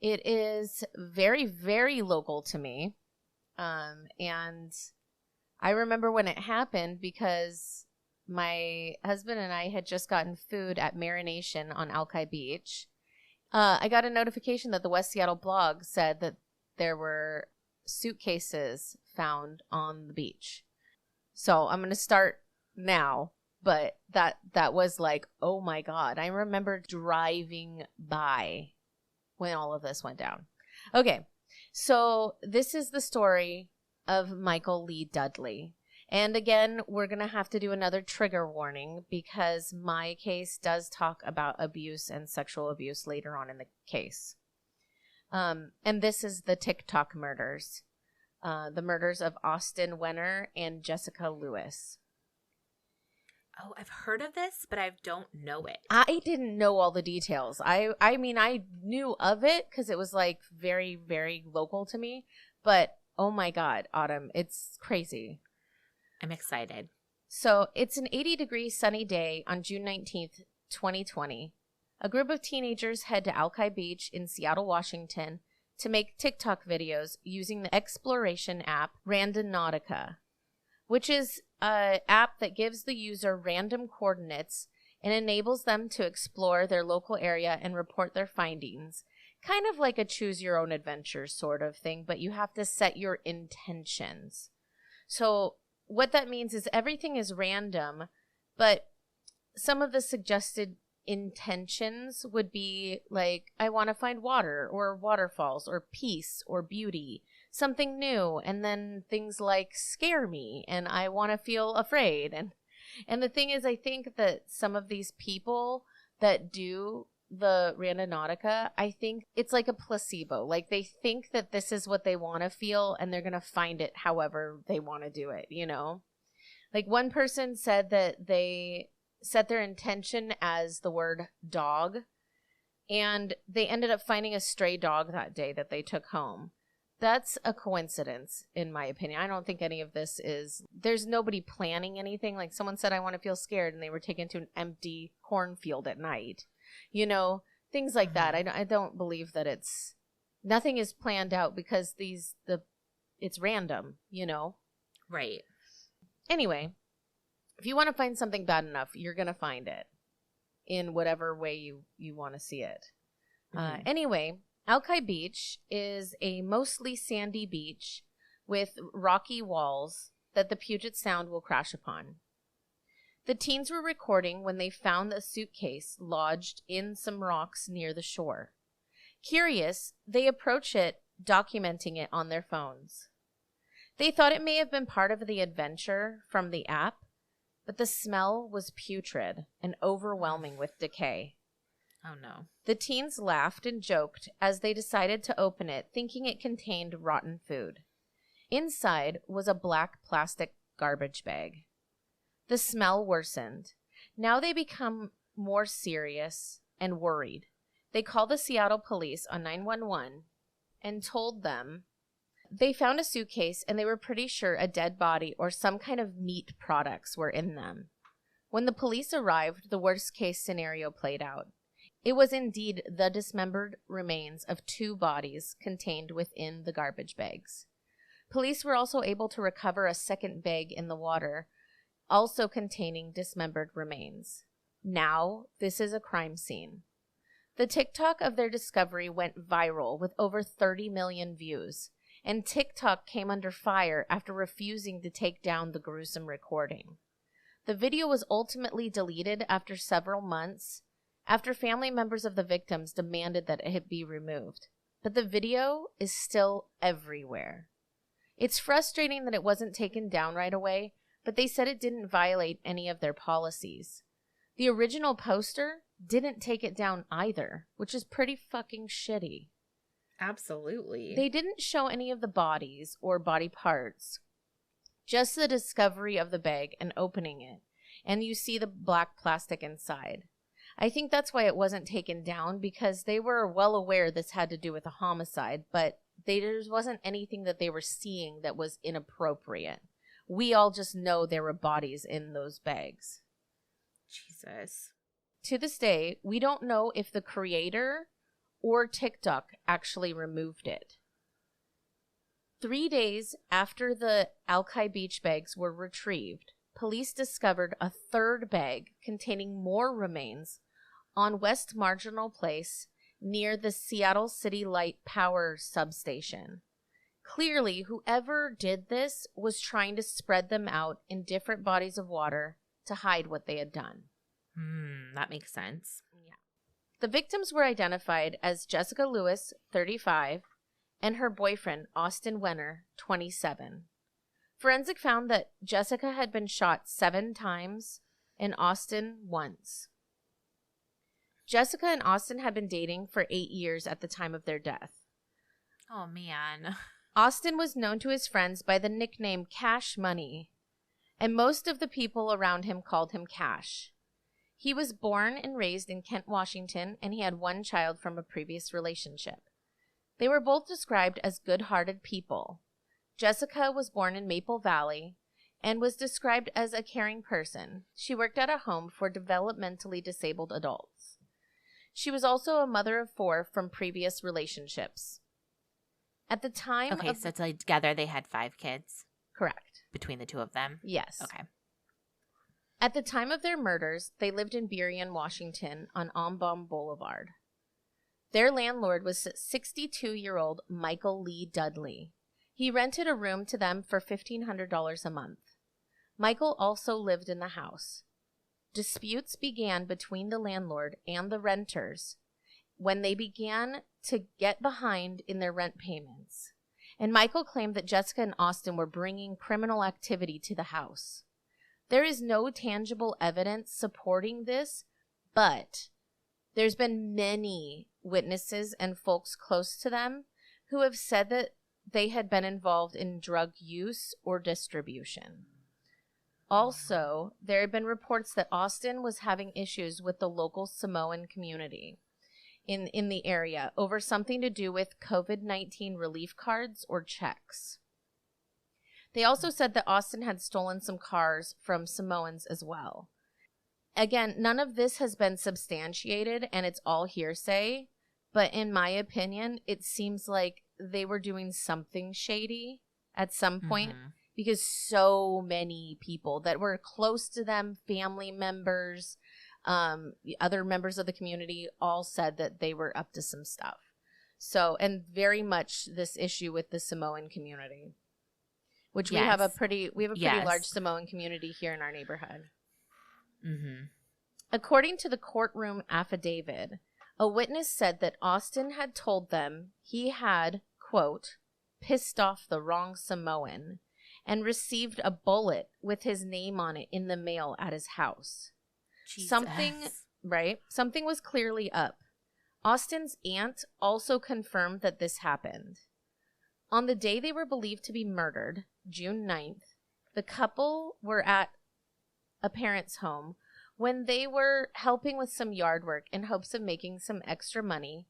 It is very, very local to me. And I remember when it happened because my husband and I had just gotten food at Marination on Alki Beach. I got a notification that the West Seattle blog said that there were suitcases found on the beach. So I'm going to start now, but that was like, oh my God. I remember driving by when all of this went down. Okay, so this is the story of Michael Lee Dudley. And again, we're going to have to do another trigger warning because my case does talk about abuse and sexual abuse later on in the case. And this is the TikTok murders. The murders of Austin Wenner and Jessica Lewis. Oh, I've heard of this, but I don't know it. I didn't know all the details. I mean, I knew of it because it was like very, very local to me. But oh my God, Autumn, it's crazy. I'm excited. So it's an 80-degree sunny day on June 19th, 2020, a group of teenagers head to Alki Beach in Seattle, Washington to make TikTok videos using the exploration app Randonautica, which is an app that gives the user random coordinates and enables them to explore their local area and report their findings. Kind of like a choose your own adventure sort of thing, but you have to set your intentions. So what that means is everything is random, but some of the suggested intentions would be like, I want to find water or waterfalls or peace or beauty, something new. And then things like scare me and I want to feel afraid. And the thing is, I think that some of these people that do the Randonautica, I think it's like a placebo. Like they think that this is what they want to feel and they're going to find it however they want to do it, you know? Like one person said that they set their intention as the word dog, and they ended up finding a stray dog that day that they took home. That's a coincidence, in my opinion. I don't think any of this is, there's nobody planning anything. Like someone said, I want to feel scared, and they were taken to an empty cornfield at night. You know, things like that. I don't believe that nothing is planned out because it's random, you know? Right. Anyway, if you want to find something bad enough, you're going to find it in whatever way you want to see it. Anyway, Alki Beach is a mostly sandy beach with rocky walls that the Puget Sound will crash upon. The teens were recording when they found a suitcase lodged in some rocks near the shore. Curious, they approach it, documenting it on their phones. They thought it may have been part of the adventure from the app, but the smell was putrid and overwhelming with decay. Oh, no. The teens laughed and joked as they decided to open it, thinking it contained rotten food. Inside was a black plastic garbage bag. The smell worsened. Now they become more serious and worried. They called the Seattle police on 911 and told them they found a suitcase and they were pretty sure a dead body or some kind of meat products were in them. When the police arrived, the worst case scenario played out. It was indeed the dismembered remains of 2 bodies contained within the garbage bags. Police were also able to recover a second bag in the water, also containing dismembered remains. Now, this is a crime scene. The TikTok of their discovery went viral with over 30 million views. And TikTok came under fire after refusing to take down the gruesome recording. The video was ultimately deleted after several months, after family members of the victims demanded that it be removed. But the video is still everywhere. It's frustrating that it wasn't taken down right away, but they said it didn't violate any of their policies. The original poster didn't take it down either, which is pretty fucking shitty. Absolutely. They didn't show any of the bodies or body parts, just the discovery of the bag and opening it, and you see the black plastic inside. I think that's why it wasn't taken down, because they were well aware this had to do with a homicide, but there wasn't anything that they were seeing that was inappropriate. We all just know there were bodies in those bags. Jesus. To this day, we don't know if the creator or TikTok actually removed it. 3 days after the Alki Beach bags were retrieved, police discovered a third bag containing more remains on West Marginal Place near the Seattle City Light Power substation. Clearly, whoever did this was trying to spread them out in different bodies of water to hide what they had done. That makes sense. Yeah. The victims were identified as Jessica Lewis, 35, and her boyfriend, Austin Wenner, 27. Forensic found that Jessica had been shot 7 times and Austin once. Jessica and Austin had been dating for 8 years at the time of their death. Oh, man. Austin was known to his friends by the nickname Cash Money, and most of the people around him called him Cash. He was born and raised in Kent, Washington, and he had 1 child from a previous relationship. They were both described as good-hearted people. Jessica was born in Maple Valley, and was described as a caring person. She worked at a home for developmentally disabled adults. She was also a mother of 4 from previous relationships. At the time Okay, so together they had 5 kids? Correct. Between the 2 of them? Yes. Okay. At the time of their murders, they lived in Burien, Washington on Audubon Boulevard. Their landlord was 62-year-old Michael Lee Dudley. He rented a room to them for $1,500 a month. Michael also lived in the house. Disputes began between the landlord and the renters when they began to get behind in their rent payments. And Michael claimed that Jessica and Austin were bringing criminal activity to the house. There is no tangible evidence supporting this, but there's been many witnesses and folks close to them who have said that they had been involved in drug use or distribution. Also, there have been reports that Austin was having issues with the local Samoan community in the area over something to do with COVID-19 relief cards or checks. They also said that Austin had stolen some cars from Samoans as well. Again, none of this has been substantiated and it's all hearsay, but in my opinion, it seems like they were doing something shady at some point because so many people that were close to them, family members, other members of the community all said that they were up to some stuff. So, and very much this issue with the Samoan community, which we have a pretty large Samoan community here in our neighborhood. Mm-hmm. According to the courtroom affidavit, a witness said that Austin had told them he had, quote, pissed off the wrong Samoan and received a bullet with his name on it in the mail at his house. Jesus. Something was clearly up. Austin's aunt also confirmed that this happened. On the day they were believed to be murdered, June 9th, the couple were at a parent's home when they were helping with some yard work in hopes of making some extra money,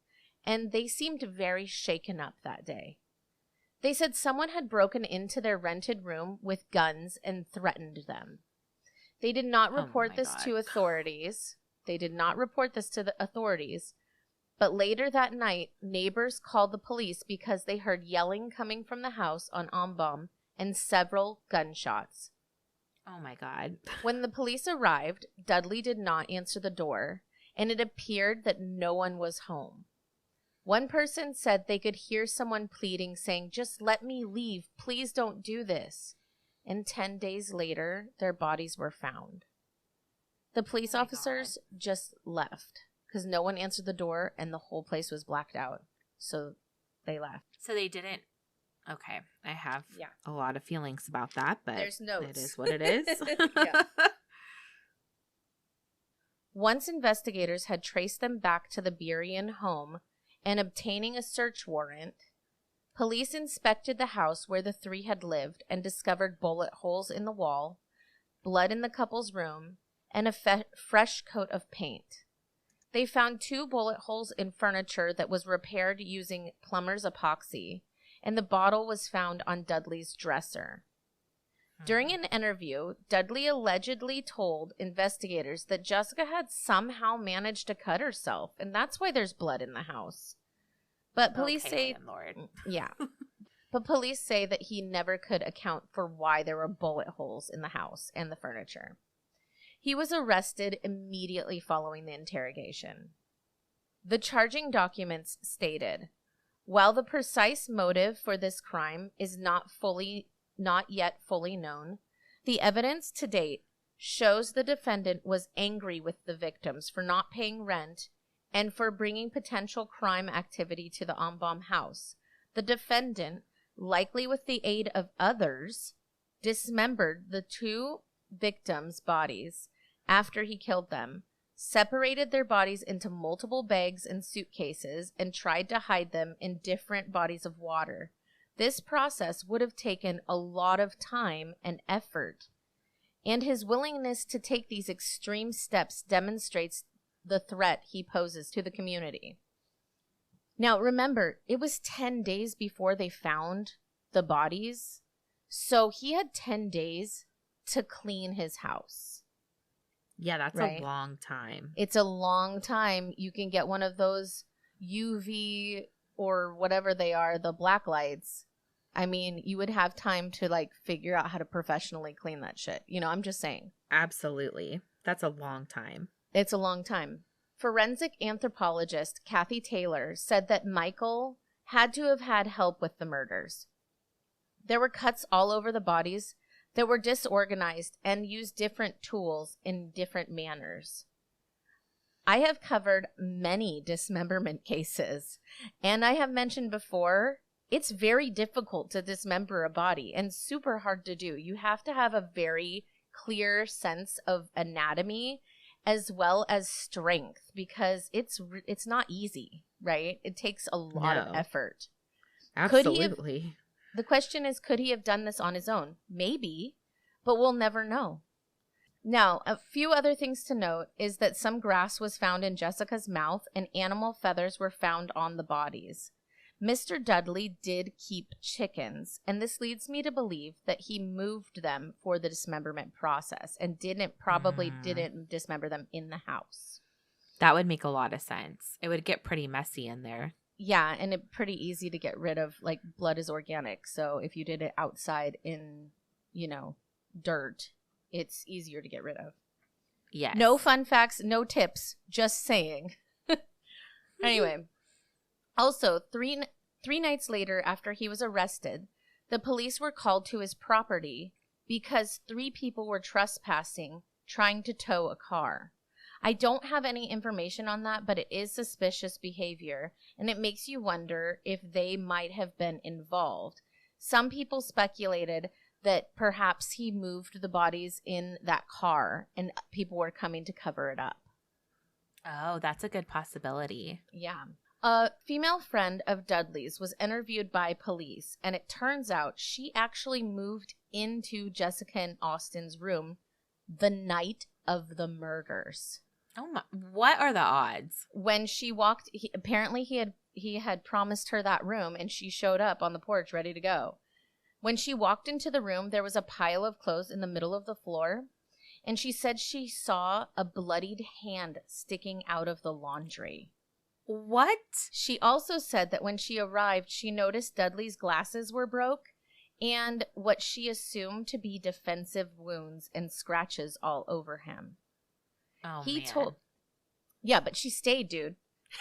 and they seemed very shaken up that day. They said someone had broken into their rented room with guns and threatened them. They did not report this to authorities. But later that night, neighbors called the police because they heard yelling coming from the house on Audubon and several gunshots. Oh my God. When the police arrived, Dudley did not answer the door, and it appeared that no one was home. One person said they could hear someone pleading, saying, "Just let me leave. Please don't do this." And 10 days later, their bodies were found. The police officers just left because no one answered the door and the whole place was blacked out. So they left. So they didn't. Okay. I have a lot of feelings about that, but there's notes. It is what it is. Yeah. Once investigators had traced them back to the Burien home and obtaining a search warrant, police inspected the house where the 3 had lived and discovered bullet holes in the wall, blood in the couple's room, and a fresh coat of paint. They found 2 bullet holes in furniture that was repaired using plumber's epoxy, and the bottle was found on Dudley's dresser. During an interview, Dudley allegedly told investigators that Jessica had somehow managed to cut herself, and that's why there's blood in the house. But police say, landlord. Yeah. But police say that he never could account for why there were bullet holes in the house and the furniture. He was arrested immediately following the interrogation. The charging documents stated, while the precise motive for this crime is not yet fully known, the evidence to date shows the defendant was angry with the victims for not paying rent and for bringing potential crime activity to the Audubon house. The defendant, likely with the aid of others, dismembered the 2 victims' bodies after he killed them, separated their bodies into multiple bags and suitcases, and tried to hide them in different bodies of water. This process would have taken a lot of time and effort, and his willingness to take these extreme steps demonstrates the threat he poses to the community. Now, remember, it was 10 days before they found the bodies, so he had 10 days to clean his house. Yeah, that's Right. a long time. It's a long time. You can get one of those UV or whatever they are, the black lights. I mean, you would have time to like figure out how to professionally clean that shit. You know, I'm just saying. Absolutely. That's a long time. It's a long time. Forensic anthropologist Kathy Taylor said that Michael had to have had help with the murders. There were cuts all over the bodies that were disorganized and used different tools in different manners. I have covered many dismemberment cases, and I have mentioned before, it's very difficult to dismember a body and super hard to do. You have to have a very clear sense of anatomy as well as strength because it's not easy, right? It takes a lot of effort. Absolutely. The question is, could he have done this on his own? Maybe, but we'll never know. Now, a few other things to note is that some grass was found in Jessica's mouth and animal feathers were found on the bodies. Mr. Dudley did keep chickens, and this leads me to believe that he moved them for the dismemberment process and probably didn't dismember them in the house. That would make a lot of sense. It would get pretty messy in there. Yeah, and it's pretty easy to get rid of, like, blood is organic. So if you did it outside in, dirt, it's easier to get rid of. Yes. No fun facts, no tips, just saying. Anyway, also, three nights later after he was arrested, the police were called to his property because 3 people were trespassing, trying to tow a car. I don't have any information on that, but it is suspicious behavior, and it makes you wonder if they might have been involved. Some people speculated that perhaps he moved the bodies in that car, and people were coming to cover it up. Oh, that's a good possibility. Yeah. A female friend of Dudley's was interviewed by police, and it turns out she actually moved into Jessica and Austin's room the night of the murders. Oh my! What are the odds? When she walked, apparently he had promised her that room, and she showed up on the porch ready to go. When she walked into the room, there was a pile of clothes in the middle of the floor, and she said she saw a bloodied hand sticking out of the laundry. What? She also said that when she arrived, she noticed Dudley's glasses were broke and what she assumed to be defensive wounds and scratches all over him. Oh, He man. told, yeah, but she stayed, dude.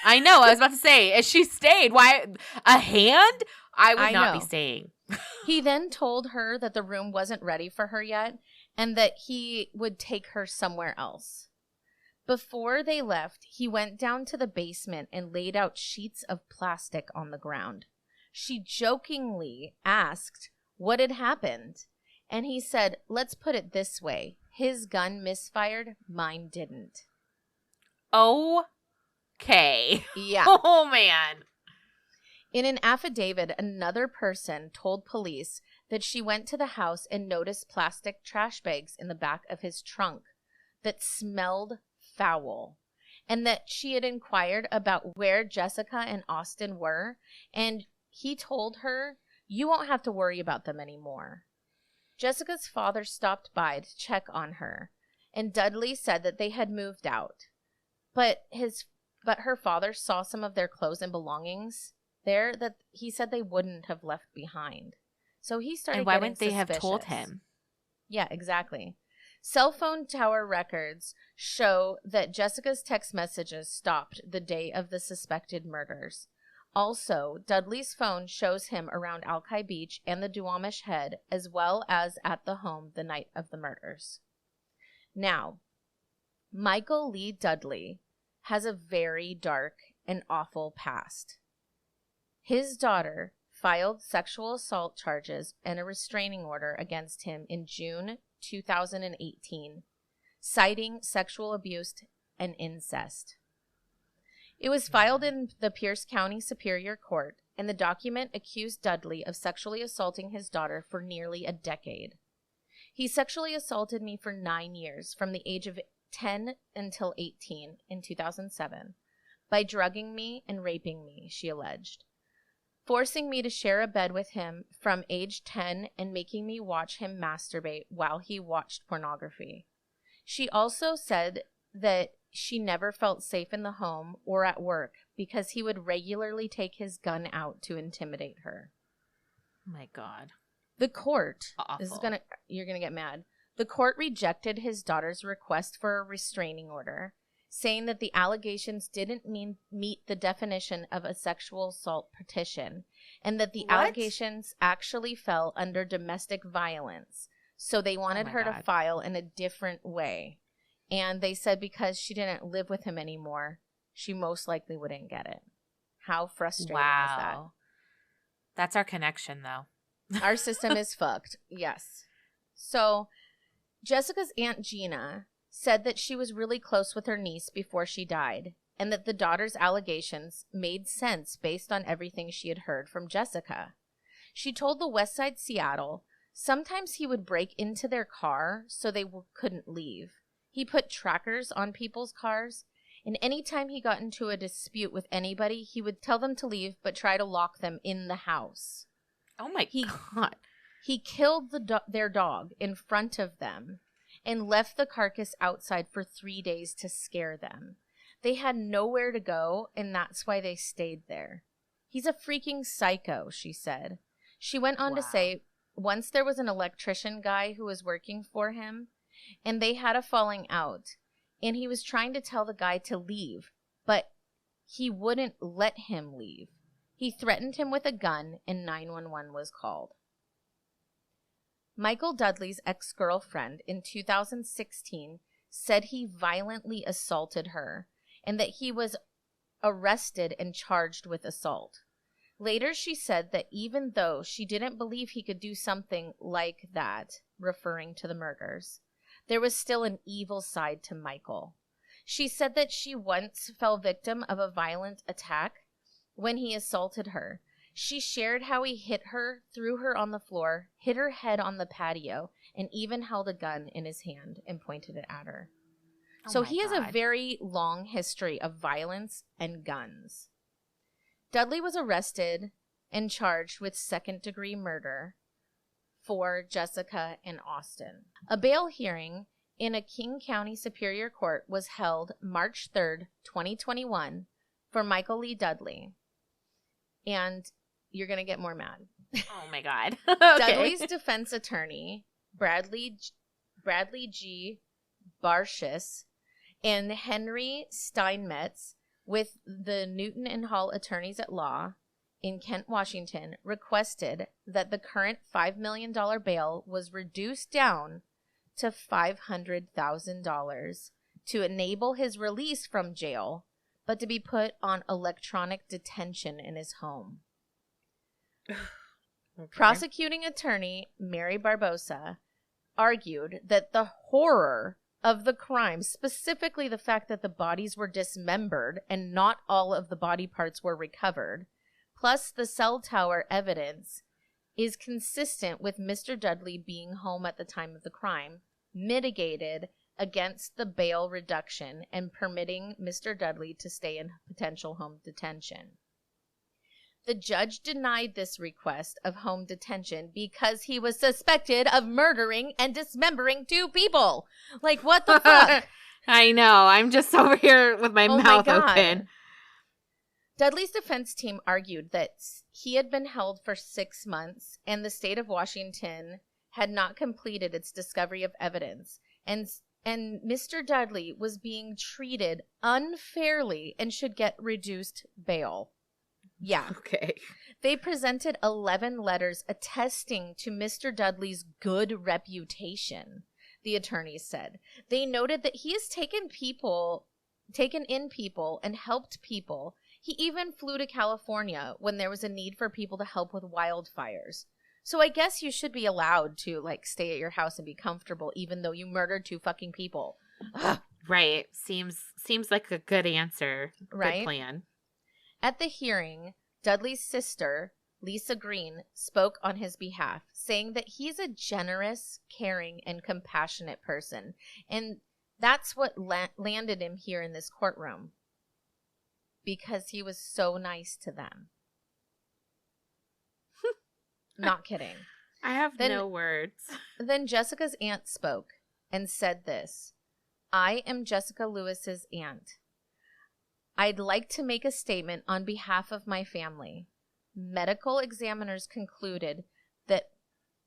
I know. I was about to say, if she stayed, why a hand? I would not know. be staying. He then told her that the room wasn't ready for her yet and that he would take her somewhere else. Before they left, he went down to the basement and laid out sheets of plastic on the ground. She jokingly asked what had happened, and he said, "Let's put it this way. His gun misfired, mine didn't." Okay. Yeah. Oh, man. In an affidavit, another person told police that she went to the house and noticed plastic trash bags in the back of his trunk that smelled foul, and that she had inquired about where Jessica and Austin were, and he told her, "You won't have to worry about them anymore." Jessica's father stopped by to check on her, and Dudley said that they had moved out, but her father saw some of their clothes and belongings there that he said they wouldn't have left behind. So he started And why getting wouldn't they have told suspicious. him? Yeah, exactly. Cell phone tower records show that Jessica's text messages stopped the day of the suspected murders. Also, Dudley's phone shows him around Alki Beach and the Duwamish Head, as well as at the home the night of the murders. Now, Michael Lee Dudley has a very dark and awful past. His daughter filed sexual assault charges and a restraining order against him in June 2018, citing sexual abuse and incest. It was filed in the Pierce County Superior Court, and the document accused Dudley of sexually assaulting his daughter for nearly a decade. "He sexually assaulted me for 9 years, from the age of 10 until 18 in 2007, by drugging me and raping me," she alleged. forcing me to share a bed with him from age 10 and making me watch him masturbate while he watched pornography. She also said that she never felt safe in the home or at work because he would regularly take his gun out to intimidate her. Oh my God. The court, Awful. you're going to get mad. The court rejected his daughter's request for a restraining order, saying that the allegations didn't meet the definition of a sexual assault petition and that the allegations actually fell under domestic violence. So they wanted her to file in a different way. And they said because she didn't live with him anymore, she most likely wouldn't get it. How frustrating is that? That's our connection, though. Our system is fucked. Yes. So Jessica's Aunt Gina said that she was really close with her niece before she died and that the daughter's allegations made sense based on everything she had heard from Jessica. She told the Westside Seattle sometimes he would break into their car so they couldn't leave. He put trackers on people's cars, and anytime he got into a dispute with anybody, he would tell them to leave but try to lock them in the house. Oh my God. He killed their dog in front of them and left the carcass outside for 3 days to scare them. They had nowhere to go, and that's why they stayed there. He's a freaking psycho, she said. She went on to say, once there was an electrician guy who was working for him, and they had a falling out, and he was trying to tell the guy to leave, but he wouldn't let him leave. He threatened him with a gun, and 911 was called. Michael Dudley's ex-girlfriend in 2016 said he violently assaulted her and that he was arrested and charged with assault. Later, she said that even though she didn't believe he could do something like that, referring to the murders, there was still an evil side to Michael. She said that she once fell victim of a violent attack when he assaulted her. She shared how he hit her, threw her on the floor, hit her head on the patio, and even held a gun in his hand and pointed it at her. So he has a very long history of violence and guns. Dudley was arrested and charged with second-degree murder for Jessica and Austin. A bail hearing in a King County Superior Court was held March 3rd, 2021 for Michael Lee Dudley. And you're going to get more mad. Oh my God. Dudley's defense attorney, Bradley G. Barshis, and Henry Steinmetz with the Newton and Hall attorneys at law in Kent, Washington, requested that the current $5 million bail was reduced down to $500,000 to enable his release from jail, but to be put on electronic detention in his home. Okay. Prosecuting attorney Mary Barbosa argued that the horror of the crime, specifically the fact that the bodies were dismembered and not all of the body parts were recovered, plus the cell tower evidence, is consistent with Mr. Dudley being home at the time of the crime, mitigated against the bail reduction and permitting Mr. Dudley to stay in potential home detention. The judge denied this request of home detention because he was suspected of murdering and dismembering 2 people. Like, what the fuck? I know. I'm just over here with my mouth open. Dudley's defense team argued that he had been held for 6 months and the state of Washington had not completed its discovery of evidence. And Mr. Dudley was being treated unfairly and should get reduced bail. Yeah. Okay. They presented 11 letters attesting to Mr. Dudley's good reputation, the attorneys said. They noted that he has taken in people and helped people. He even flew to California when there was a need for people to help with wildfires. So I guess you should be allowed to, like, stay at your house and be comfortable even though you murdered 2 fucking people. Ugh. Right. Seems like a good answer. Right? Good plan. At the hearing, Dudley's sister, Lisa Green, spoke on his behalf, saying that he's a generous, caring, and compassionate person. And that's what landed him here in this courtroom. Because he was so nice to them. Not kidding. I have no words. Then Jessica's aunt spoke and said this. I am Jessica Lewis's aunt. I'd like to make a statement on behalf of my family. Medical examiners concluded that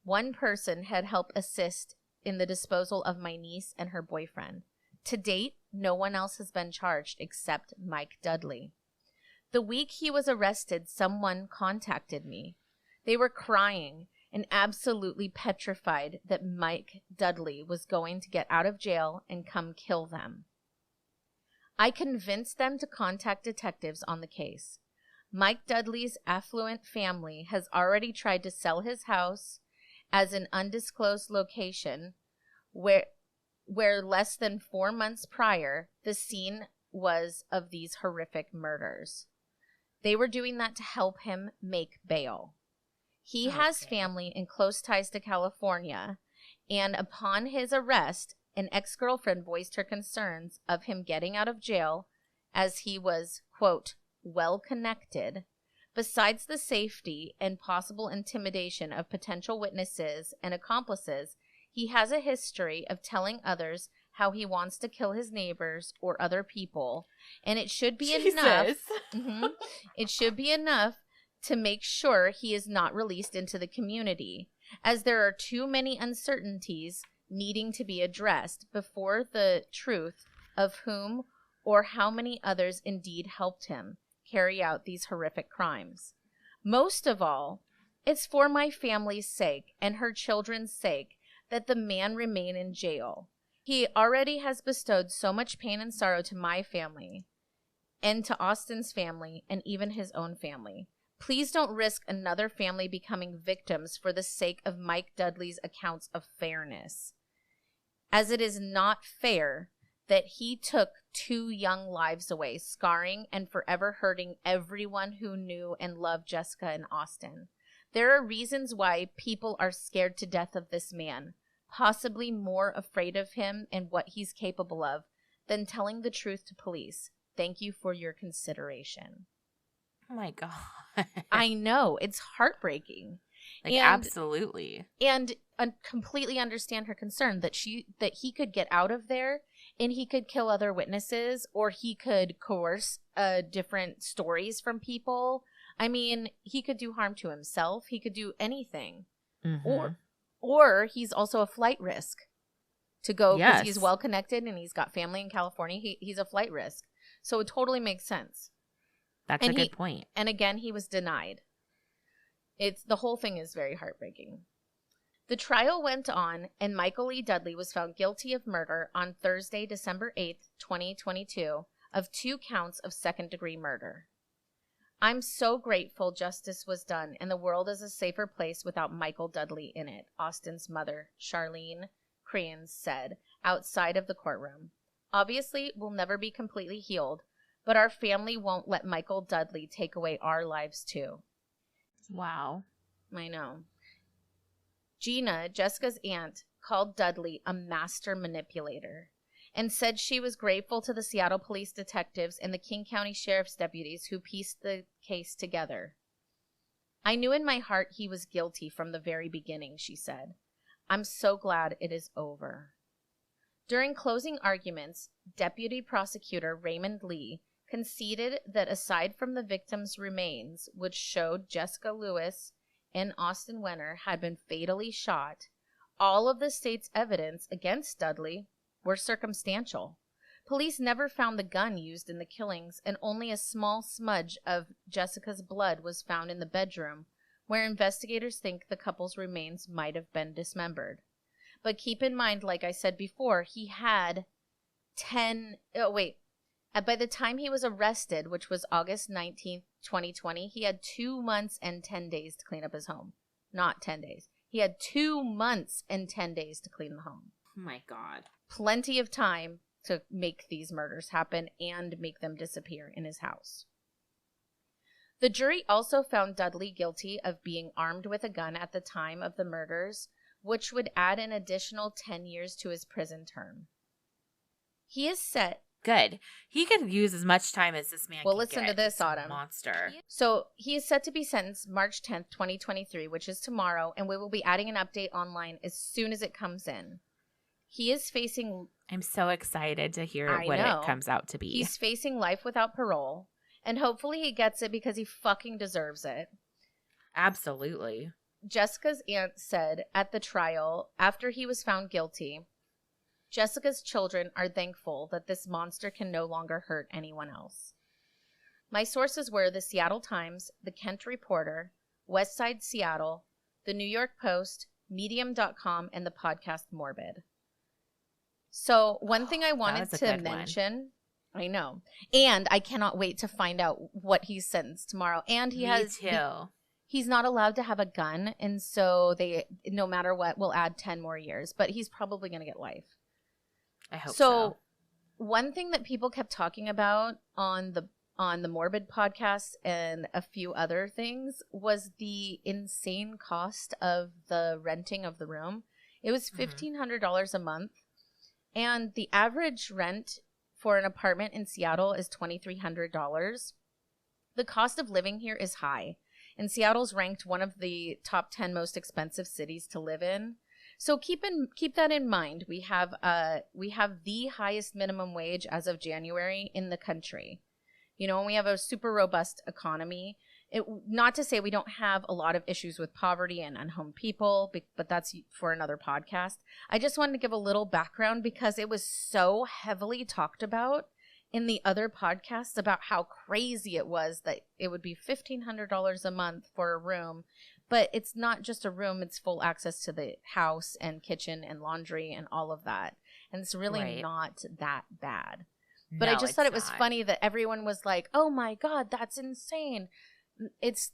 one person had helped assist in the disposal of my niece and her boyfriend. To date, no one else has been charged except Mike Dudley. The week he was arrested, someone contacted me. They were crying and absolutely petrified that Mike Dudley was going to get out of jail and come kill them. I convinced them to contact detectives on the case. Mike Dudley's affluent family has already tried to sell his house as an undisclosed location where less than 4 months prior, the scene was of these horrific murders. They were doing that to help him make bail. He has family and close ties to California, and upon his arrest, an ex-girlfriend voiced her concerns of him getting out of jail as he was, quote, well-connected. Besides the safety and possible intimidation of potential witnesses and accomplices, he has a history of telling others how he wants to kill his neighbors or other people, and it should be enough. It should be enough to make sure he is not released into the community, as there are too many uncertainties needing to be addressed before the truth of whom or how many others indeed helped him carry out these horrific crimes. Most of all, it's for my family's sake and her children's sake that the man remain in jail. He already has bestowed so much pain and sorrow to my family and to Austin's family and even his own family. Please don't risk another family becoming victims for the sake of Mike Dudley's accounts of fairness, as it is not fair that he took 2 young lives away, scarring and forever hurting everyone who knew and loved Jessica and Austin. There are reasons why people are scared to death of this man, possibly more afraid of him and what he's capable of than telling the truth to police. Thank you for your consideration. Oh my God. I know. It's heartbreaking. Absolutely. And completely understand her concern that he could get out of there and he could kill other witnesses, or he could coerce different stories from people. I mean, he could do harm to himself. He could do anything. Mm-hmm. Or he's also a flight risk to go because he's well connected and he's got family in California. He's a flight risk. So it totally makes sense. That's a good point. And again, he was denied. The whole thing is very heartbreaking. The trial went on, and Michael Lee Dudley was found guilty of murder on Thursday, December 8th, 2022, of 2 counts of second-degree murder. I'm so grateful justice was done, and the world is a safer place without Michael Dudley in it, Austin's mother, Charlene Creans, said, outside of the courtroom. Obviously, we'll never be completely healed, but our family won't let Michael Dudley take away our lives, too. Wow. I know. Gina, Jessica's aunt, called Dudley a master manipulator and said she was grateful to the Seattle police detectives and the King County Sheriff's deputies who pieced the case together. I knew in my heart he was guilty from the very beginning, she said. I'm so glad it is over. During closing arguments, Deputy Prosecutor Raymond Lee conceded that aside from the victim's remains, which showed Jessica Lewis and Austin Wenner had been fatally shot, all of the state's evidence against Dudley were circumstantial. Police never found the gun used in the killings, and only a small smudge of Jessica's blood was found in the bedroom, where investigators think the couple's remains might have been dismembered. But keep in mind, like I said before, he had by the time he was arrested, which was August 19th, 2020, he had 2 months and 10 days to clean up his home. Not 10 days. He had 2 months and 10 days to clean the home. Oh my God. Plenty of time to make these murders happen and make them disappear in his house. The jury also found Dudley guilty of being armed with a gun at the time of the murders, which would add an additional 10 years to his prison term. He is set Good. He could use as much time as this man Well, can listen get. to this, This Autumn. monster. So he is set to be sentenced March 10th, 2023, which is tomorrow, and we will be adding an update online as soon as it comes in. He is facing... I'm so excited to hear I what know. it comes out to be. He's facing life without parole, and hopefully he gets it because he fucking deserves it. Absolutely. Jessica's aunt said at the trial, after he was found guilty, Jessica's children are thankful that this monster can no longer hurt anyone else. My sources were the Seattle Times, the Kent Reporter, Westside Seattle, the New York Post, Medium.com, and the podcast Morbid. So one thing I wanted to mention, I know, and I cannot wait to find out what he's sentenced tomorrow. And he has, too. He's not allowed to have a gun, and so they, no matter what, will add 10 more years. But he's probably going to get life. I hope so. One thing that people kept talking about on the Morbid podcast and a few other things was the insane cost of the renting of the room. It was $1,500 a month. And the average rent for an apartment in Seattle is $2,300. The cost of living here is high. And Seattle's ranked one of the top 10 most expensive cities to live in. So keep that in mind. We have the highest minimum wage as of January in the country. You know, and we have a super robust economy. Not to say we don't have a lot of issues with poverty and unhomed people, but that's for another podcast. I just wanted to give a little background because it was so heavily talked about in the other podcasts about how crazy it was that it would be $1,500 a month for a room. But it's not just a room, it's full access to the house and kitchen and laundry and all of that. And it's really not that bad. But I just thought it was funny that everyone was like, oh my God, that's insane. It's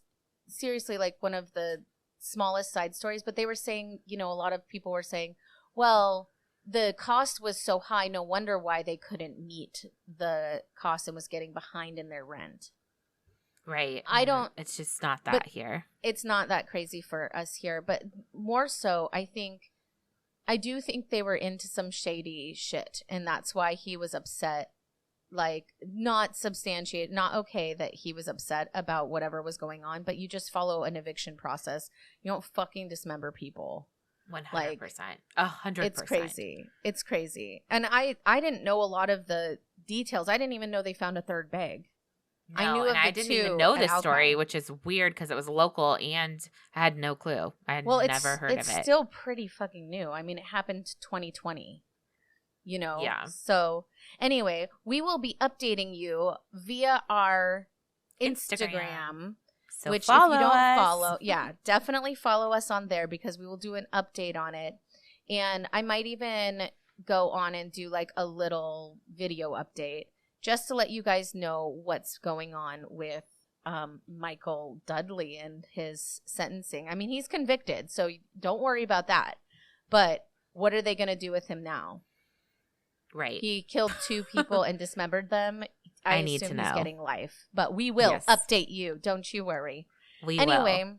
seriously like one of the smallest side stories. But they were saying, you know, a lot of people were saying, well, the cost was so high, no wonder why they couldn't meet the cost and was getting behind in their rent. Right. It's just not that here. It's not that crazy for us here. But more so, I do think they were into some shady shit. And that's why he was upset. Like, not substantiate, not okay that he was upset about whatever was going on. But you just follow an eviction process. You don't fucking dismember people. 100%. 100%. It's crazy. It's crazy. And I didn't know a lot of the details. I didn't even know they found a third bag. No, I knew of I didn't even know this story, which is weird because it was local and I had no clue. I had never heard of it. It's still pretty fucking new. I mean, it happened 2020, you know? Yeah. So anyway, we will be updating you via our Instagram. So which follow if you don't us. follow, definitely follow us on there because we will do an update on it. And I might even go on and do like a little video update just to let you guys know what's going on with Michael Dudley and his sentencing. I mean, he's convicted, so don't worry about that. But what are they going to do with him now? Right. He killed 2 people and dismembered them. I need to know. He's getting life. But we will update you. Don't you worry. Anyway,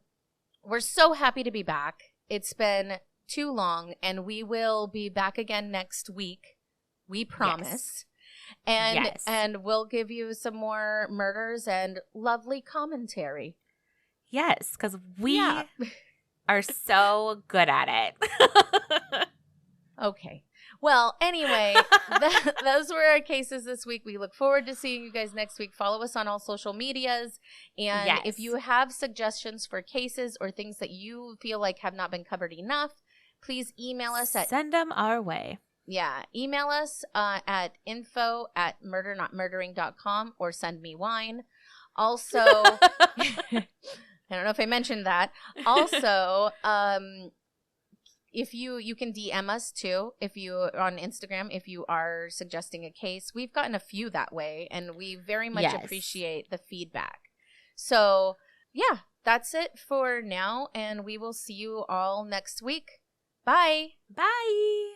we're so happy to be back. It's been too long, and we will be back again next week. We promise. And we'll give you some more murders and lovely commentary. Yes, because we are so good at it. Okay. Well, anyway, those were our cases this week. We look forward to seeing you guys next week. Follow us on all social medias. And if you have suggestions for cases or things that you feel like have not been covered enough, please email us send them our way. Yeah. Email us at info@murdernotmurdering.com or send me wine. Also, I don't know if I mentioned that. Also, if you can DM us too, if you are on Instagram, if you are suggesting a case. We've gotten a few that way, and we very much appreciate the feedback. So, yeah, that's it for now, and we will see you all next week. Bye. Bye.